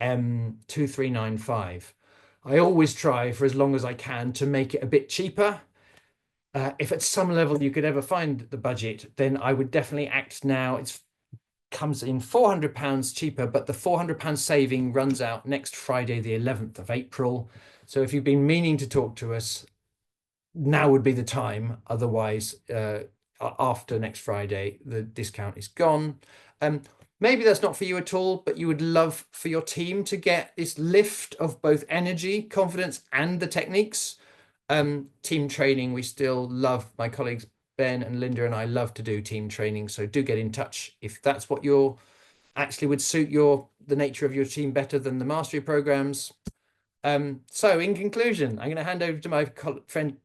2395. I always try for as long as I can to make it a bit cheaper. If at some level you could ever find the budget, then I would definitely act now. It comes in £400 cheaper, but the £400 saving runs out next Friday, the 11th of April. So if you've been meaning to talk to us, now would be the time. Otherwise, after next Friday, the discount is gone. Maybe that's not for you at all, but you would love for your team to get this lift of both energy, confidence, and the techniques. Team training, we still love, my colleagues Ben and Linda and I love to do team training, so do get in touch if that's what you're actually would suit the nature of your team better than the mastery programs. So in conclusion, I'm going to hand over to my friend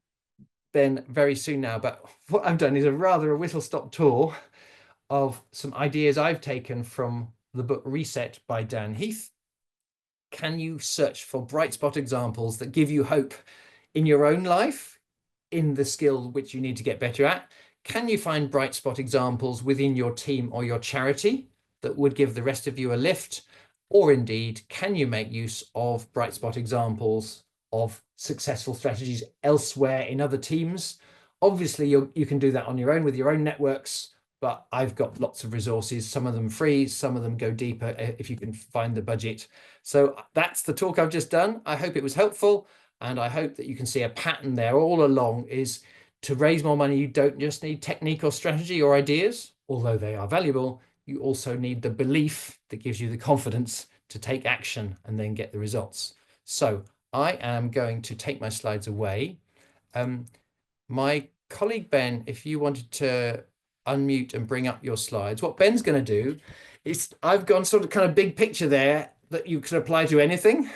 Ben very soon now, but what I've done is a whistle-stop tour of some ideas I've taken from the book Reset by Dan Heath. Can you search for bright spot examples that give you hope in your own life, in the skill which you need to get better at? Can you find bright spot examples within your team or your charity that would give the rest of you a lift? Or indeed, can you make use of bright spot examples of successful strategies elsewhere in other teams? Obviously, you can do that on your own with your own networks, but I've got lots of resources, some of them free, some of them go deeper if you can find the budget. So that's the talk I've just done. I hope it was helpful. And I hope that you can see a pattern there all along is to raise more money. You don't just need technique or strategy or ideas, although they are valuable. You also need the belief that gives you the confidence to take action and then get the results. So I am going to take my slides away. My colleague Ben, if you wanted to unmute and bring up your slides, what Ben's going to do is, I've gone sort of kind of big picture there that you could apply to anything,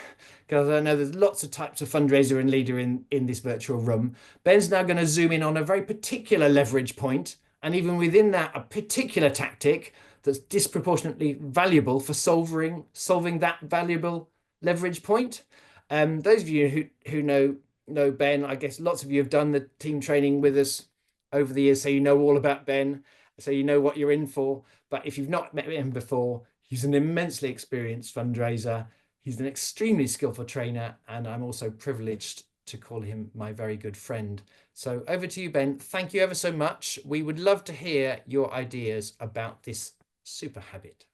because I know there's lots of types of fundraiser and leader in this virtual room. Ben's now going to zoom in on a very particular leverage point, and even within that, a particular tactic that's disproportionately valuable for solving that valuable leverage point. Those of you who know Ben, I guess lots of you have done the team training with us over the years, so you know all about Ben, so you know what you're in for. But if you've not met him before, he's an immensely experienced fundraiser. He's an extremely skillful trainer, and I'm also privileged to call him my very good friend. So over to you, Ben. Thank you ever so much. We would love to hear your ideas about this super habit.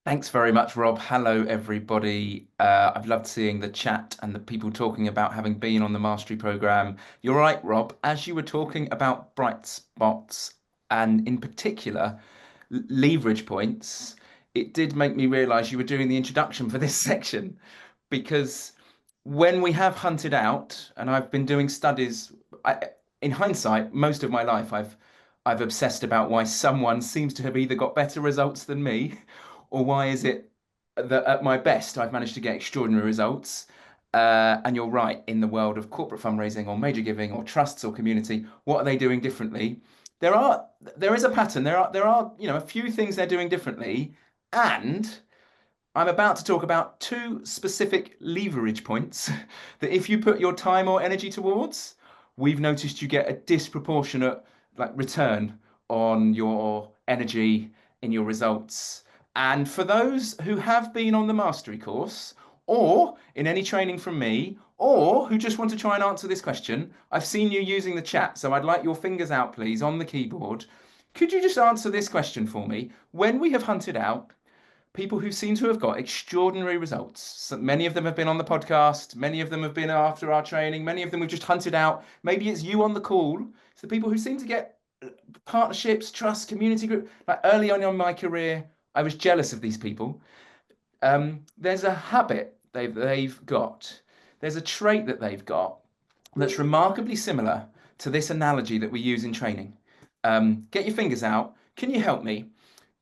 Thanks very much, Rob. Hello, everybody. I've loved seeing the chat and the people talking about having been on the mastery program. You're right, Rob. As you were talking about bright spots, and in particular, leverage points, it did make me realize you were doing the introduction for this section, because when we have hunted out, and I've been doing studies, in hindsight, most of my life, I've obsessed about why someone seems to have either got better results than me, or why is it that at my best I've managed to get extraordinary results. And you're right, in the world of corporate fundraising or major giving or trusts or community, what are they doing differently? There is a pattern. There are a few things they're doing differently, and I'm about to talk about two specific leverage points that if you put your time or energy towards, we've noticed you get a disproportionate like return on your energy in your results. And for those who have been on the mastery course or in any training from me, or who just want to try and answer this question, I've seen you using the chat, so I'd like your fingers out, please, on the keyboard. Could you just answer this question for me? When we have hunted out people who seem to have got extraordinary results. So many of them have been on the podcast, many of them have been after our training, many of them we've just hunted out. Maybe it's you on the call. It's the people who seem to get partnerships, trust, community group. Like early on in my career, I was jealous of these people. There's a habit they've got. There's a trait that they've got that's remarkably similar to this analogy that we use in training. Get your fingers out. Can you help me?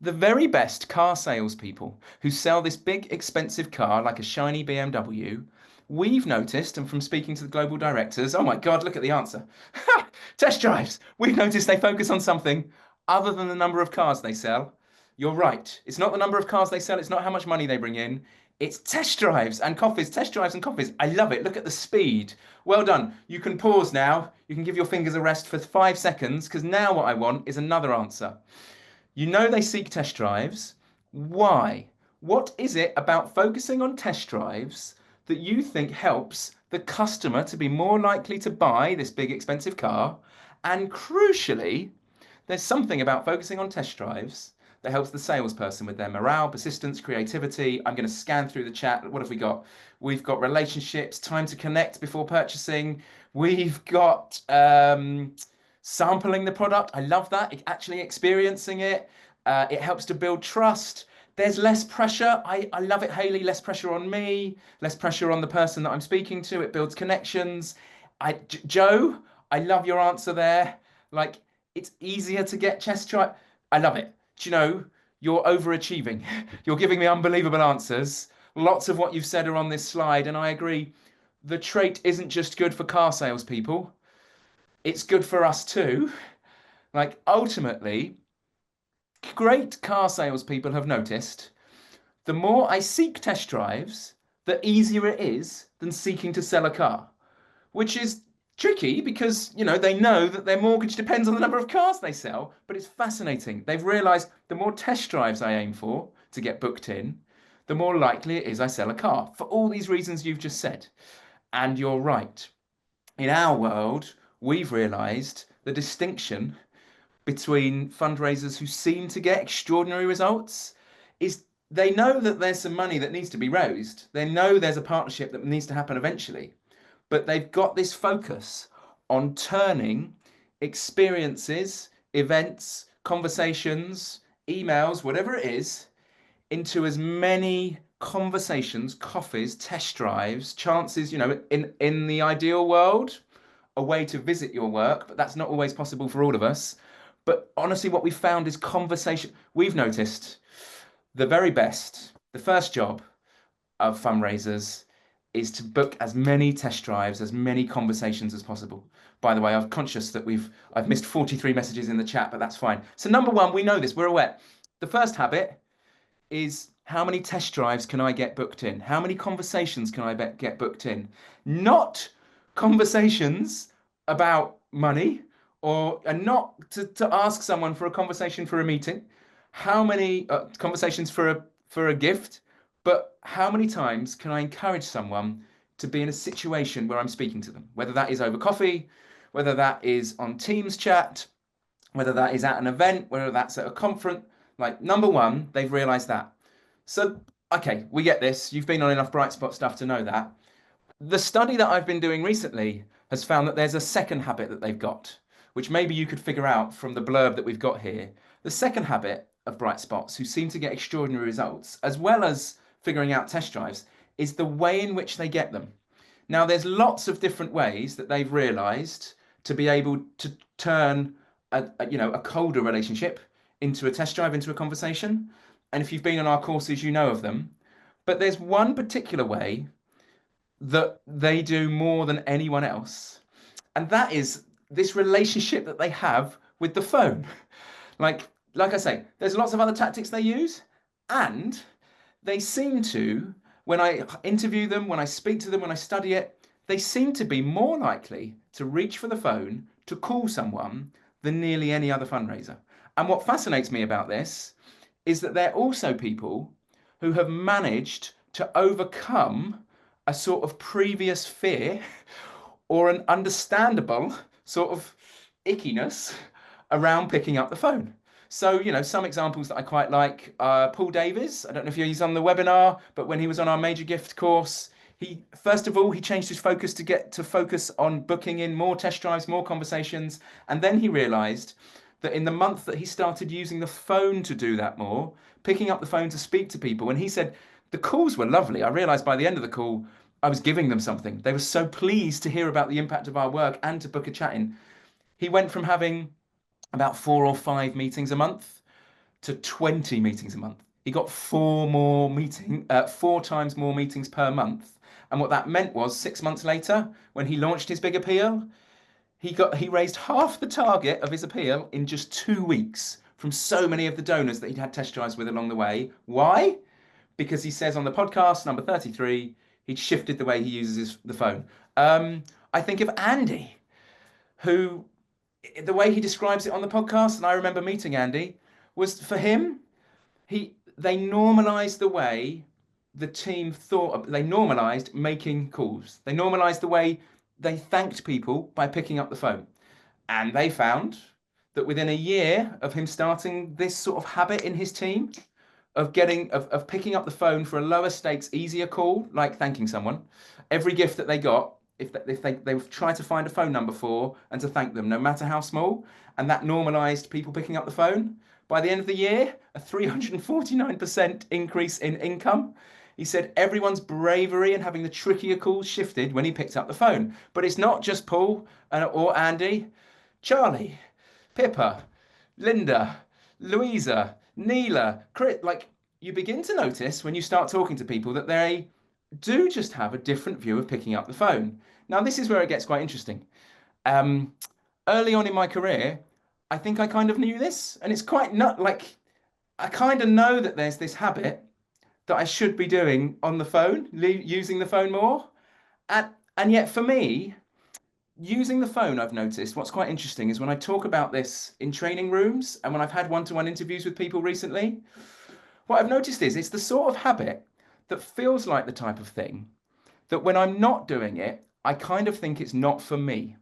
The very best car salespeople who sell this big expensive car like a shiny BMW, we've noticed, and from speaking to the global directors, oh my God, look at the answer. Test drives. We've noticed they focus on something other than the number of cars they sell. You're right. It's not the number of cars they sell. It's not how much money they bring in. It's test drives and coffees, test drives and coffees. I love it. Look at the speed. Well done. You can pause now. You can give your fingers a rest for 5 seconds because now what I want is another answer. You know they seek test drives. Why? What is it about focusing on test drives that you think helps the customer to be more likely to buy this big expensive car? And crucially, there's something about focusing on test drives that helps the salesperson with their morale, persistence, creativity. I'm going to scan through the chat. What have we got? We've got relationships, time to connect before purchasing. We've got sampling the product. I love that. Actually experiencing it. It helps to build trust. There's less pressure. I love it, Haley. Less pressure on me, less pressure on the person that I'm speaking to. It builds connections. Joe, I love your answer there. Like, it's easier to get chest drive. I love it. Do you know, you're overachieving. You're giving me unbelievable answers. Lots of what you've said are on this slide, and I agree. The trait isn't just good for car salespeople. It's good for us too. Like, ultimately, great car salespeople have noticed the more I seek test drives, the easier it is than seeking to sell a car, which is tricky because, you know, they know that their mortgage depends on the number of cars they sell, but it's fascinating. They've realized the more test drives I aim for to get booked in, the more likely it is I sell a car for all these reasons you've just said. And you're right. In our world, we've realized the distinction between fundraisers who seem to get extraordinary results is they know that there's some money that needs to be raised. They know there's a partnership that needs to happen eventually, but they've got this focus on turning experiences, events, conversations, emails, whatever it is, into as many conversations, coffees, test drives, chances, you know, in the ideal world, a way to visit your work, but that's not always possible for all of us. But honestly, what we've found is conversation. We've noticed the very best, the first job of fundraisers is to book as many test drives, as many conversations as possible. By the way, I'm conscious that I've missed 43 messages in the chat, but that's fine. So number one, we know this, we're aware. The first habit is how many test drives can I get booked in? How many conversations can I get booked in? Not conversations about money and not to ask someone for a conversation for a meeting. How many conversations for a gift? But how many times can I encourage someone to be in a situation where I'm speaking to them? Whether that is over coffee, whether that is on Teams chat, whether that is at an event, whether that's at a conference. Like, number one, they've realized that. So, okay, we get this. You've been on enough bright spot stuff to know that. The study that I've been doing recently has found that there's a second habit that they've got, which maybe you could figure out from the blurb that we've got here. The second habit of bright spots who seem to get extraordinary results, as well as figuring out test drives, is the way in which they get them. Now, there's lots of different ways that they've realized to be able to turn a colder relationship into a test drive, into a conversation. And if you've been on our courses, you know of them. But there's one particular way that they do more than anyone else. And that is this relationship that they have with the phone. Like I say, there's lots of other tactics they use. And they seem to, when I interview them, when I speak to them, when I study it, they seem to be more likely to reach for the phone to call someone than nearly any other fundraiser. And what fascinates me about this is that they're also people who have managed to overcome a sort of previous fear or an understandable sort of ickiness around picking up the phone. So, some examples that I quite like, Paul Davies, I don't know if he's on the webinar, but when he was on our major gift course, he, first of all, he changed his focus to get to focus on booking in more test drives, more conversations. And then he realized that in the month that he started using the phone to do that more, picking up the phone to speak to people, and he said, the calls were lovely. I realized by the end of the call, I was giving them something. They were so pleased to hear about the impact of our work and to book a chat in. He went from having about 4 or 5 meetings a month to 20 meetings a month. He got 4 times more meetings per month. And what that meant was 6 months later, when he launched his big appeal, he raised half the target of his appeal in just 2 weeks from so many of the donors that he'd had test drives with along the way. Why? Because he says on the podcast, number 33, he'd shifted the way he uses the phone. I think of Andy, who the way he describes it on the podcast, and I remember meeting Andy, was for him, they normalized the way the team thought. They normalized making calls. They normalized the way they thanked people by picking up the phone. And they found that within a year of him starting this sort of habit in his team of picking up the phone for a lower stakes, easier call, like thanking someone, every gift that they got, if they tried to find a phone number for and to thank them, no matter how small, and that normalized people picking up the phone. By the end of the year, a 349% increase in income. He said everyone's bravery and having the trickier calls shifted when he picked up the phone. But it's not just Paul or Andy, Charlie, Pippa, Linda, Louisa, Neela, Chris. Like, you begin to notice when you start talking to people that they do just have a different view of picking up the phone. Now, this is where it gets quite interesting. Um, Early on in my career, I think I kind of knew this, and it's quite not like I kind of know that there's this habit that I should be doing on the phone, using the phone more. And, and yet, for me, using the phone, I've noticed what's quite interesting is when I talk about this in training rooms and when I've had one-to-one interviews with people recently, what I've noticed is it's the sort of habit that feels like the type of thing that when I'm not doing it, I kind of think it's not for me.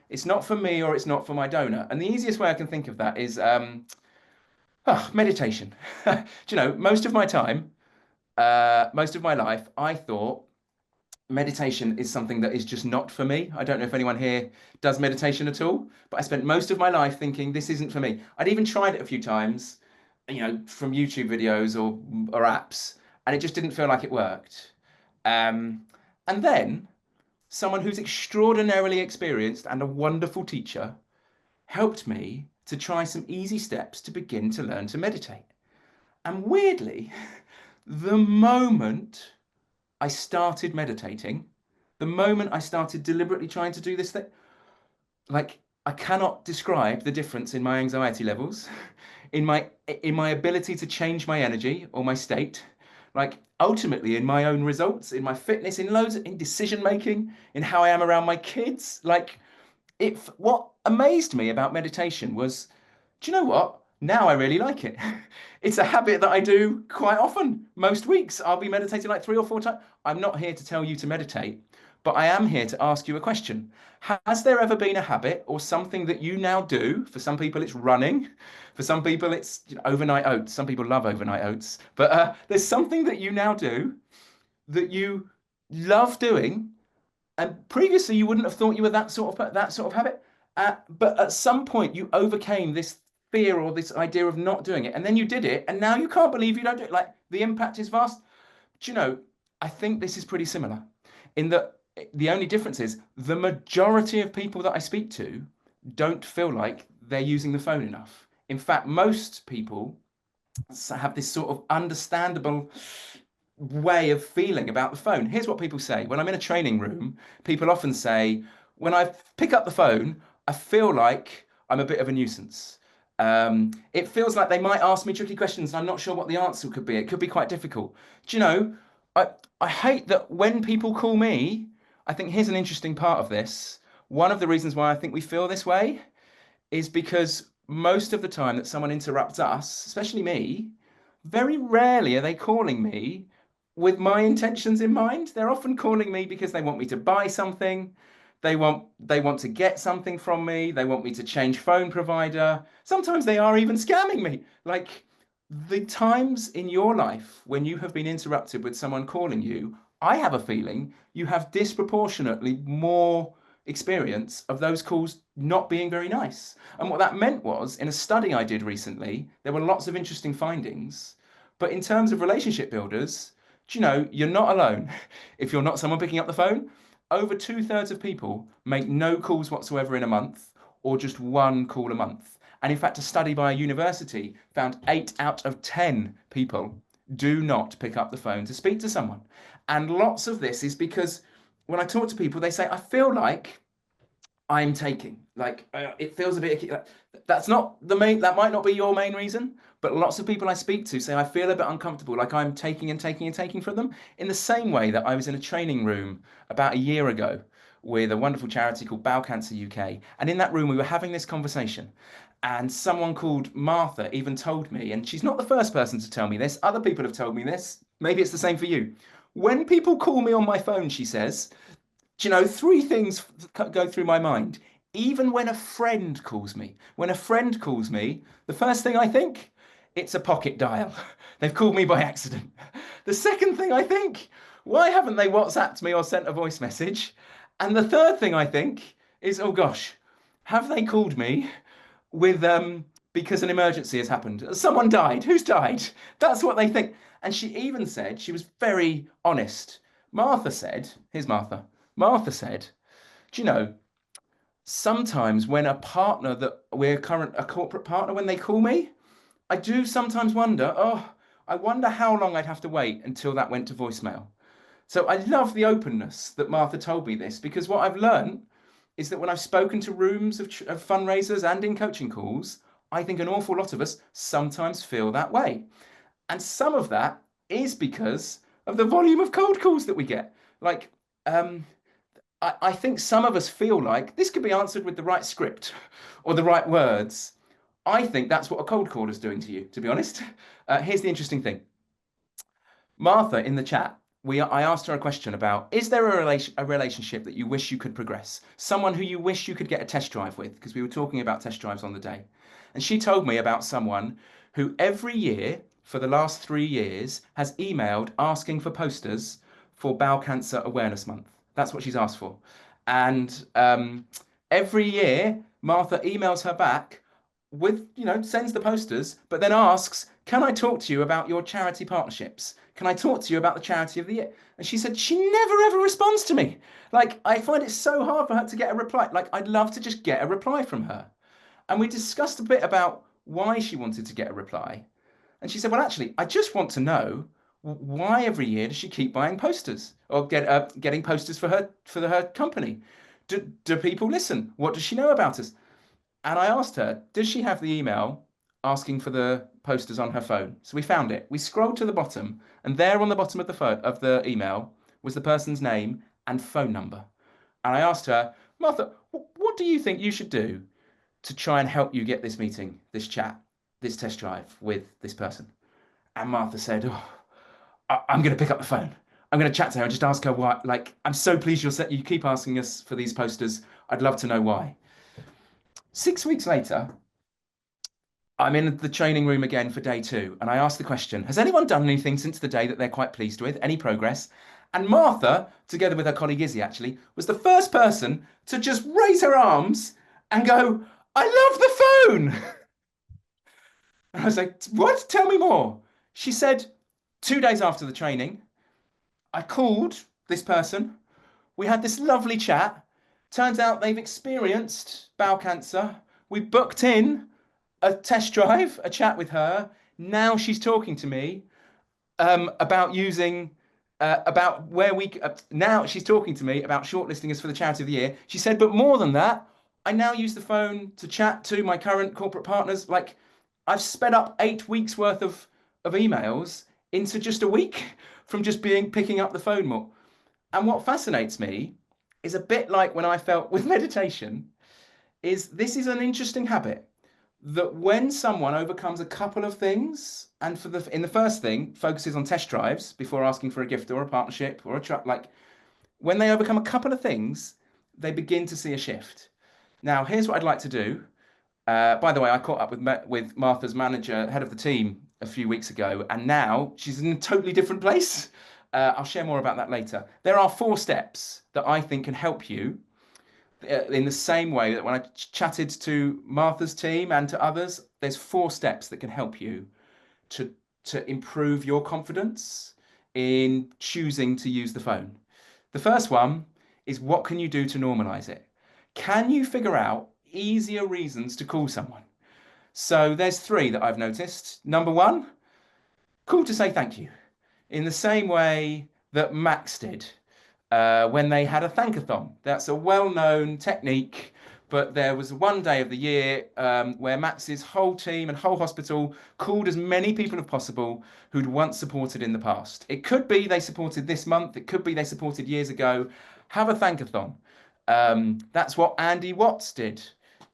It's not for me or it's not for my donor. And the easiest way I can think of that is meditation. Do you know, most of my time, most of my life, I thought meditation is something that is just not for me. I don't know if anyone here does meditation at all, but I spent most of my life thinking this isn't for me. I'd even tried it a few times, from YouTube videos or apps, and it just didn't feel like it worked. And then someone who's extraordinarily experienced and a wonderful teacher helped me to try some easy steps to begin to learn to meditate. And weirdly, the moment I started meditating, the moment I started deliberately trying to do this thing, like I cannot describe the difference in my anxiety levels, in my ability to change my energy or my state, like ultimately in my own results, in my fitness, in decision making, in how I am around my kids. Like what amazed me about meditation was, do you know what? Now I really like it. It's a habit that I do quite often. Most weeks I'll be meditating like 3 or 4 times. I'm not here to tell you to meditate, but I am here to ask you a question. Has there ever been a habit or something that you now do? For some people, it's running. For some people, it's overnight oats. Some people love overnight oats. But there's something that you now do that you love doing, and previously you wouldn't have thought you were that sort of habit. But at some point, you overcame this fear or this idea of not doing it, and then you did it, and now you can't believe you don't do it. Like the impact is vast. Do you know? I think this is pretty similar in that the only difference is the majority of people that I speak to don't feel like they're using the phone enough. In fact, most people have this sort of understandable way of feeling about the phone. Here's what people say. When I'm in a training room, people often say, when I pick up the phone, I feel like I'm a bit of a nuisance. It feels like they might ask me tricky questions, and I'm not sure what the answer could be. It could be quite difficult. Do you know, I, I hate that when people call me, I think here's an interesting part of this. One of the reasons why I think we feel this way is because most of the time that someone interrupts us, especially me, very rarely are they calling me with my intentions in mind. They're often calling me because they want me to buy something. They want to get something from me. They want me to change phone provider. Sometimes they are even scamming me. Like the times in your life when you have been interrupted with someone calling you, I have a feeling you have disproportionately more experience of those calls not being very nice. And what that meant was, in a study I did recently, there were lots of interesting findings. But in terms of relationship builders, do you know, you're not alone. If you're not someone picking up the phone, over two-thirds of people make no calls whatsoever in a month or just one call a month. And in fact, a study by a university found 8 out of 10 people do not pick up the phone to speak to someone. And lots of this is because when I talk to people, they say, I feel like I'm taking. Like it feels a bit. That's not the main. That might not be your main reason, but lots of people I speak to say I feel a bit uncomfortable, like I'm taking and taking and taking from them. In the same way that I was in a training room about a year ago with a wonderful charity called Bowel Cancer UK, and in that room we were having this conversation, and someone called Martha even told me, and she's not the first person to tell me this. Other people have told me this. Maybe it's the same for you. When people call me on my phone, she says, do you know, three things go through my mind. Even when a friend calls me, the first thing I think, it's a pocket dial. They've called me by accident. The second thing I think, why haven't they WhatsApped me or sent a voice message? And the third thing I think is, oh gosh, have they called me with because an emergency has happened? Someone died. Who's died? That's what they think. And she even said, she was very honest. Martha said, here's Martha. Martha said, do you know, sometimes when a partner that a corporate partner, when they call me, I do sometimes wonder, oh, I wonder how long I'd have to wait until that went to voicemail. So I love the openness that Martha told me this, because what I've learned is that when I've spoken to rooms of fundraisers and in coaching calls, I think an awful lot of us sometimes feel that way. And some of that is because of the volume of cold calls that we get. Like, I think some of us feel like this could be answered with the right script or the right words. I think that's what a cold call is doing to you, to be honest. Here's the interesting thing. Martha in the chat, I asked her a question about, is there a relationship that you wish you could progress? Someone who you wish you could get a test drive with, because we were talking about test drives on the day. And she told me about someone who every year for the last 3 years has emailed asking for posters for Bowel Cancer Awareness Month. That's what she's asked for. And every year, Martha emails her back with, sends the posters, but then asks, can I talk to you about your charity partnerships? Can I talk to you about the charity of the year? And she said, she never ever responds to me. Like, I find it so hard for her to get a reply. Like, I'd love to just get a reply from her. And we discussed a bit about why she wanted to get a reply. And she said, well, actually, I just want to know why every year does she keep buying posters or getting posters for her company? Do people listen? What does she know about us? And I asked her, does she have the email asking for the posters on her phone? So we found it. We scrolled to the bottom, and there on the bottom of the email was the person's name and phone number. And I asked her, Martha, what do you think you should do to try and help you get this meeting, this chat, this test drive with this person? And Martha said, oh, I'm going to pick up the phone. I'm going to chat to her and just ask her why. Like, I'm so pleased you keep asking us for these posters. I'd love to know why. 6 weeks later, I'm in the training room again for day 2, and I asked the question, has anyone done anything since the day that they're quite pleased with? Any progress? And Martha, together with her colleague Izzy actually, was the first person to just raise her arms and go, I love the phone. And I was like, what? Tell me more. She said, 2 days after the training, I called this person. We had this lovely chat. Turns out they've experienced bowel cancer. We booked in a test drive, a chat with her. Now she's talking to me about using, about where we, now she's talking to me about shortlisting us for the charity of the year. She said, but more than that, I now use the phone to chat to my current corporate partners. Like I've sped up 8 weeks worth of emails into just a week from just picking up the phone more. And what fascinates me is a bit like when I felt with meditation, is this is an interesting habit that when someone overcomes a couple of things, and in the first thing focuses on test drives before asking for a gift or a partnership or a truck, like when they overcome a couple of things, they begin to see a shift. Now, here's what I'd like to do. By the way, I caught up with Martha's manager, head of the team, a few weeks ago, and now she's in a totally different place. I'll share more about that later. There are 4 steps that I think can help you in the same way that when I chatted to Martha's team and to others, there's 4 steps that can help you to improve your confidence in choosing to use the phone. The first one is, what can you do to normalize it? Can you figure out easier reasons to call someone? So there's 3 that I've noticed. Number 1, call to say thank you in the same way that Max did when they had a thankathon. That's a well-known technique, but there was one day of the year where Max's whole team and whole hospital called as many people as possible who'd once supported in the past. It could be they supported this month, it could be they supported years ago. Have a thankathon. That's what Andy Watts did.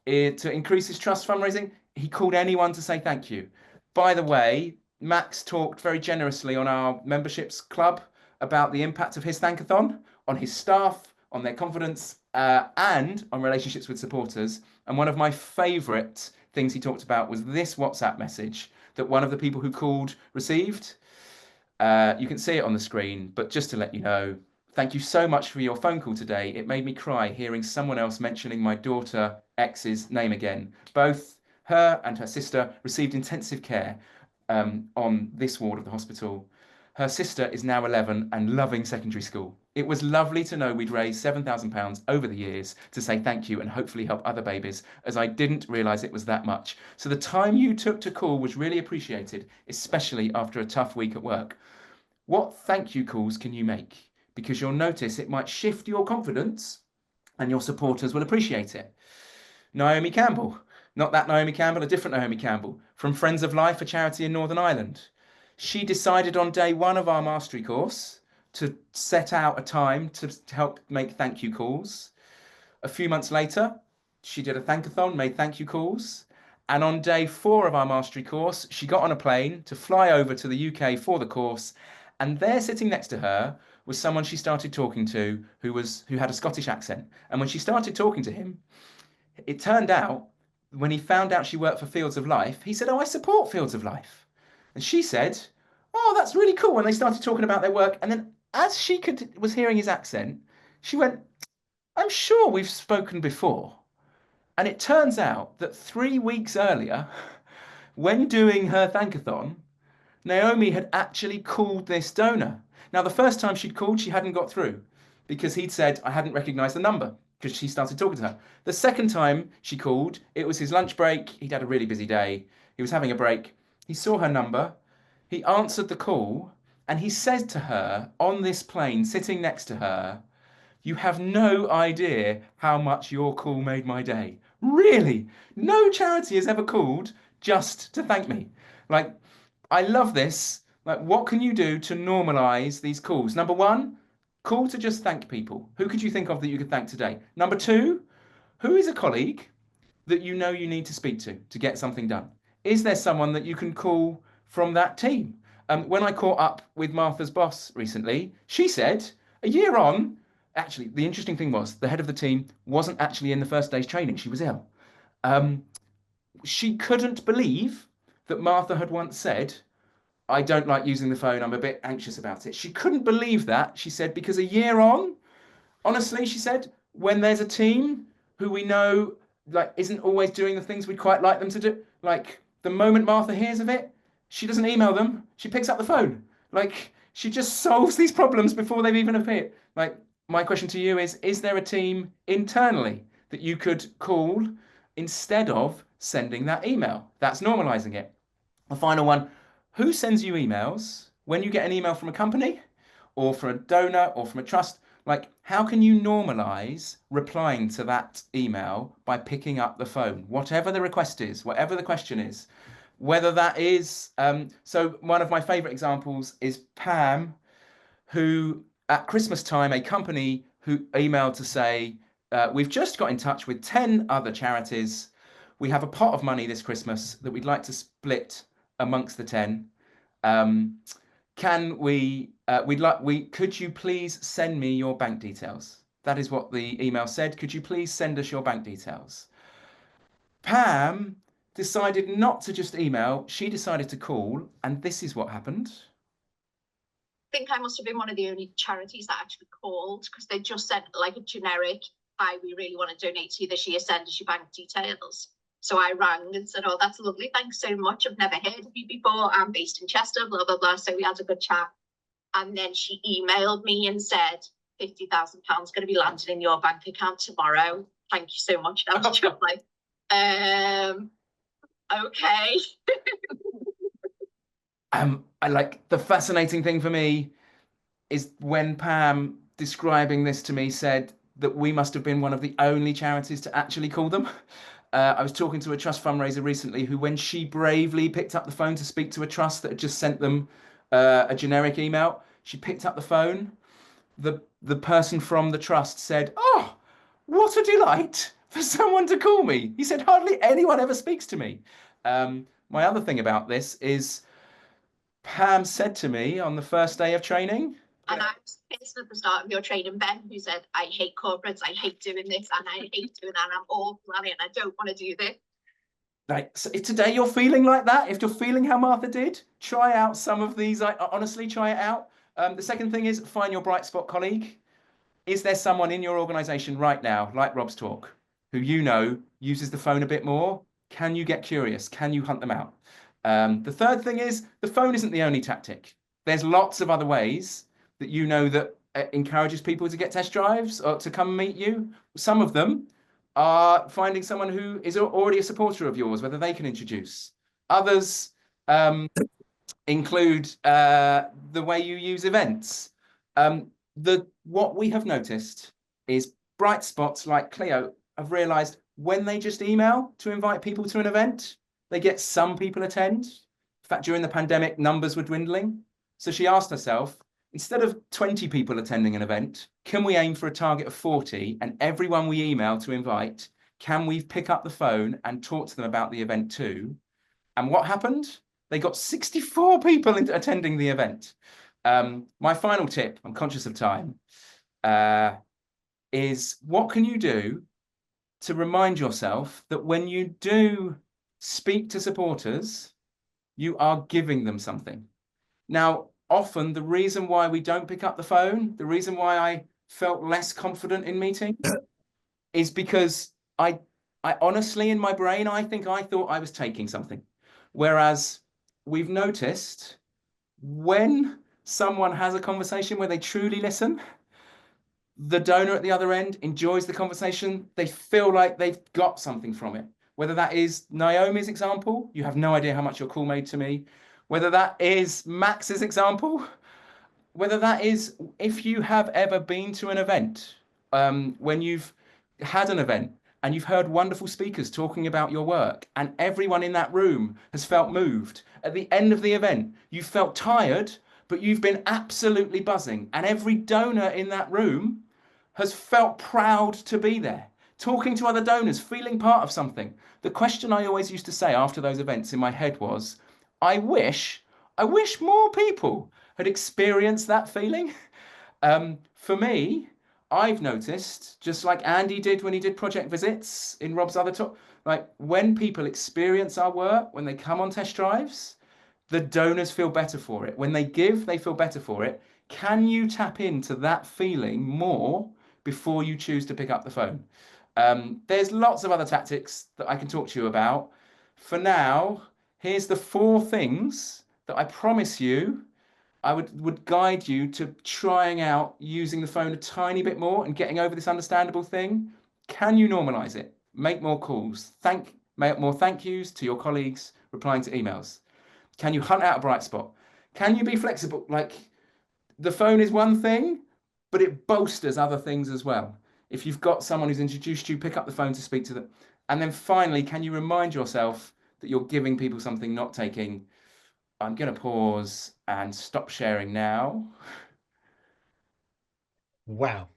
To increase his trust fundraising, he called anyone to say thank you. By the way, Max talked very generously on our memberships club about the impact of his thankathon on his staff, on their confidence, and on relationships with supporters. And one of my favourite things he talked about was this WhatsApp message that one of the people who called received. You can see it on the screen, but just to let you know, thank you so much for your phone call today. It made me cry hearing someone else mentioning my daughter X's name again. Both her and her sister received intensive care on this ward of the hospital. Her sister is now 11 and loving secondary school. It was lovely to know we'd raised £7,000 over the years to say thank you and hopefully help other babies, as I didn't realise it was that much. So the time you took to call was really appreciated, especially after a tough week at work. What thank you calls can you make? Because you'll notice it might shift your confidence and your supporters will appreciate it. Naomi Campbell, not that Naomi Campbell, a different Naomi Campbell, from Friends of Life, a charity in Northern Ireland. She decided on day 1 of our mastery course to set out a time to help make thank you calls. A few months later, she did a thankathon, made thank you calls. And on day 4 of our mastery course, she got on a plane to fly over to the UK for the course. And there, sitting next to her, was someone she started talking to who had a Scottish accent. And when she started talking to him, it turned out, when he found out she worked for Fields of Life, he said, "Oh, I support Fields of Life." And she said, "Oh, that's really cool." And they started talking about their work. And then as was hearing his accent, she went, "I'm sure we've spoken before." And it turns out that 3 weeks earlier, when doing her thankathon, Naomi had actually called this donor. Now, the first time she'd called, she hadn't got through because he'd said, "I hadn't recognized the number," because she started talking to her. The second time she called, it was his lunch break. He'd had a really busy day. He was having a break. He saw her number. He answered the call and he said to her on this plane, sitting next to her, "You have no idea how much your call made my day." Really? No charity has ever called just to thank me. Like, I love this. Like, what can you do to normalize these calls? Number 1, call to just thank people. Who could you think of that you could thank today? Number 2, who is a colleague that you know you need to speak to get something done? Is there someone that you can call from that team? When I caught up with Martha's boss recently, she said a year on, actually, the interesting thing was the head of the team wasn't actually in the first day's training. She was ill. She couldn't believe that Martha had once said, "I don't like using the phone. I'm a bit anxious about it." She couldn't believe that. She said, because a year on, honestly, she said, when there's a team who we know like isn't always doing the things we'd quite like them to do, like the moment Martha hears of it, she doesn't email them. She picks up the phone. Like she just solves these problems before they've even appeared. Like my question to you is there a team internally that you could call instead of sending that email? That's normalizing it. A final one, who sends you emails when you get an email from a company or from a donor or from a trust? Like, how can you normalize replying to that email by picking up the phone, whatever the request is, whatever the question is, whether that is, so one of my favorite examples is Pam, who at Christmas time, a company who emailed to say, we've just got in touch with 10 other charities. We have a pot of money this Christmas that we'd like to split amongst the 10. Um, can we, could you please send me your bank details? That is what the email said. Could you please send us your bank details? Pam decided not to just email, she decided to call, and this is what happened. I think I must have been one of the only charities that actually called, because they just sent like a generic, "Hi, we really want to donate to you this year, send us your bank details." So I rang and said, "Oh, that's lovely. Thanks so much. I've never heard of you before. I'm based in Chester, blah, blah, blah." So we had a good chat. And then she emailed me and said, £50,000 going to be landing in your bank account tomorrow. Thank you so much. I was just like, okay. I like the fascinating thing for me is when Pam describing this to me said that we must have been one of the only charities to actually call them. I was talking to a trust fundraiser recently who, when she bravely picked up the phone to speak to a trust that had just sent them a generic email, she picked up the phone. The person from the trust said, "Oh, what a delight for someone to call me." He said, "Hardly anyone ever speaks to me." My other thing about this is Pam said to me on the first day of training, and I was pissed at the start of your training, Ben, who said, "I hate corporates, I hate doing this, and I hate doing that, and I'm awful at it, and I don't want to do this." like, so if today you're feeling like that, if you're feeling how Martha did, try out some of these. Honestly, try it out. The second thing is find your bright spot colleague. Is there someone in your organization right now, like Rob's talk, who you know uses the phone a bit more? Can you get curious? Can you hunt them out? The third thing is the phone isn't the only tactic. There's lots of other ways that you know that encourages people to get test drives or to come meet you. Some of them are finding someone who is already a supporter of yours, whether they can introduce. Others include the way you use events. What we have noticed is bright spots like Cleo have realized when they just email to invite people to an event, they get some people attend. In fact, during the pandemic, numbers were dwindling. So she asked herself, instead of 20 people attending an event, can we aim for a target of 40? And everyone we email to invite, can we pick up the phone and talk to them about the event too? And what happened? They got 64 people attending the event. My final tip, I'm conscious of time, is what can you do to remind yourself that when you do speak to supporters, you are giving them something. Now, often the reason why we don't pick up the phone, the reason why I felt less confident in meeting is because I honestly, in my brain, I think I thought I was taking something. Whereas we've noticed when someone has a conversation where they truly listen, the donor at the other end enjoys the conversation. They feel like they've got something from it. Whether that is Naomi's example, you have no idea how much your call made to me. Whether that is Max's example, whether that is if you have ever been to an event, when you've had an event and you've heard wonderful speakers talking about your work and everyone in that room has felt moved. At the end of the event, you felt tired, but you've been absolutely buzzing. And every donor in that room has felt proud to be there, talking to other donors, feeling part of something. The question I always used to say after those events in my head was, I wish more people had experienced that feeling. For me, I've noticed, just like Andy did when he did project visits in Rob's other talk, like when people experience our work, when they come on test drives, the donors feel better for it. When they give, they feel better for it. Can you tap into that feeling more before you choose to pick up the phone? There's lots of other tactics that I can talk to you about. For now, here's the 4 things that I promise you I would guide you to trying out using the phone a tiny bit more and getting over this understandable thing. Can you normalize it? Make more calls. Make more thank yous to your colleagues, replying to emails. Can you hunt out a bright spot? Can you be flexible? Like the phone is one thing, but it bolsters other things as well. If you've got someone who's introduced you, pick up the phone to speak to them. And then finally, can you remind yourself that you're giving people something, not taking? I'm going to pause and stop sharing now. Wow.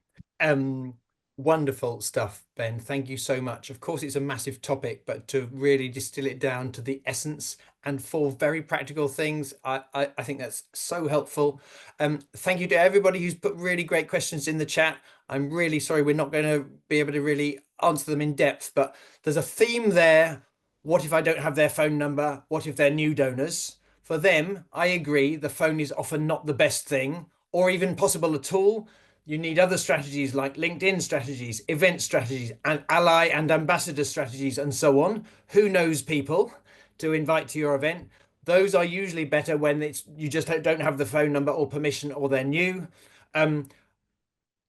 Wonderful stuff, Ben. Thank you so much. Of course, it's a massive topic, but to really distill it down to the essence and four very practical things, I think that's so helpful. Thank you to everybody who's put really great questions in the chat. I'm really sorry we're not going to be able to really answer them in depth, but there's a theme there. What if I don't have their phone number? What if they're new donors? For them, I agree, the phone is often not the best thing or even possible at all. You need other strategies like LinkedIn strategies, event strategies, and ally and ambassador strategies, and so on. Who knows people to invite to your event? Those are usually better when you just don't have the phone number or permission or they're new.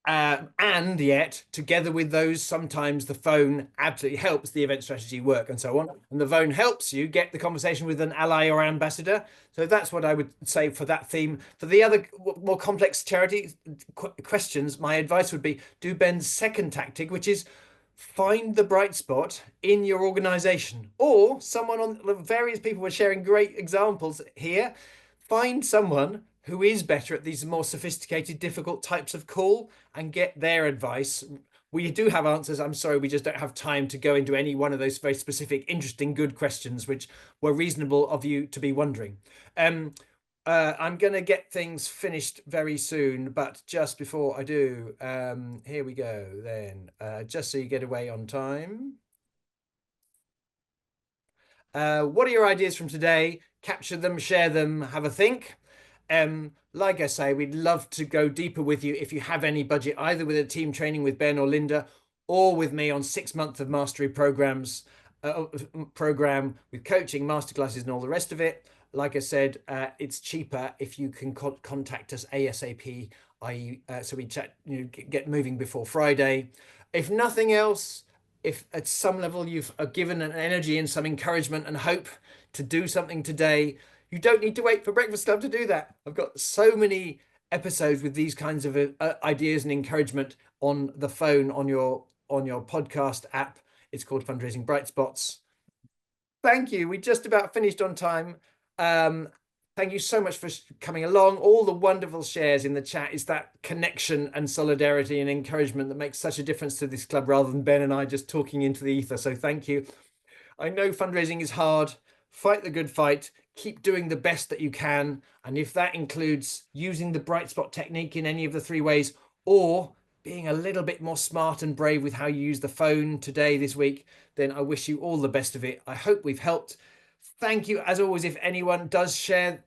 And yet, together with those, sometimes the phone absolutely helps the event strategy work and so on. And the phone helps you get the conversation with an ally or ambassador. So that's what I would say for that theme. For the other more complex charity questions, my advice would be do Ben's second tactic, which is find the bright spot in your organization, or someone on various people were sharing great examples here. Find someone who is better at these more sophisticated, difficult types of call and get their advice. We do have answers. I'm sorry, we just don't have time to go into any one of those very specific, interesting, good questions, which were reasonable of you to be wondering. I'm going to get things finished very soon, but just before I do, here we go then, just so you get away on time. What are your ideas from today? Capture them, share them, have a think. Like I say, we'd love to go deeper with you if you have any budget, either with a team training with Ben or Linda, or with me on 6 months of mastery programs, program with coaching, masterclasses, and all the rest of it. Like I said, it's cheaper if you can contact us ASAP, i.e., so we chat, get moving before Friday. If nothing else, if at some level you've given an energy and some encouragement and hope to do something today, you don't need to wait for Breakfast Club to do that. I've got so many episodes with these kinds of ideas and encouragement on the phone on your podcast app. It's called Fundraising Bright Spots. Thank you. We just about finished on time. Thank you so much for coming along. All the wonderful shares in the chat. Is that connection and solidarity and encouragement that makes such a difference to this club, rather than Ben and I just talking into the ether. So thank you. I know fundraising is hard. Fight the good fight. Keep doing the best that you can. And if that includes using the bright spot technique in any of the 3 ways, or being a little bit more smart and brave with how you use the phone today, this week, then I wish you all the best of it. I hope we've helped. Thank you. As always, if anyone does share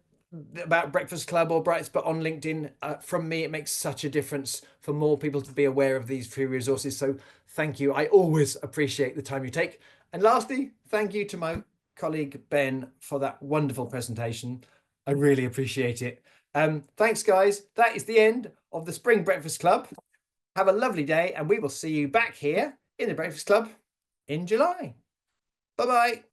about Breakfast Club or Bright Spot on LinkedIn, from me, it makes such a difference for more people to be aware of these free resources. So thank you. I always appreciate the time you take. And lastly, thank you to my colleague Ben for that wonderful presentation. I really appreciate it. Thanks, guys. That is the end of the Spring Breakfast Club. Have a lovely day, and we will see you back here in the Breakfast Club in July. Bye-bye.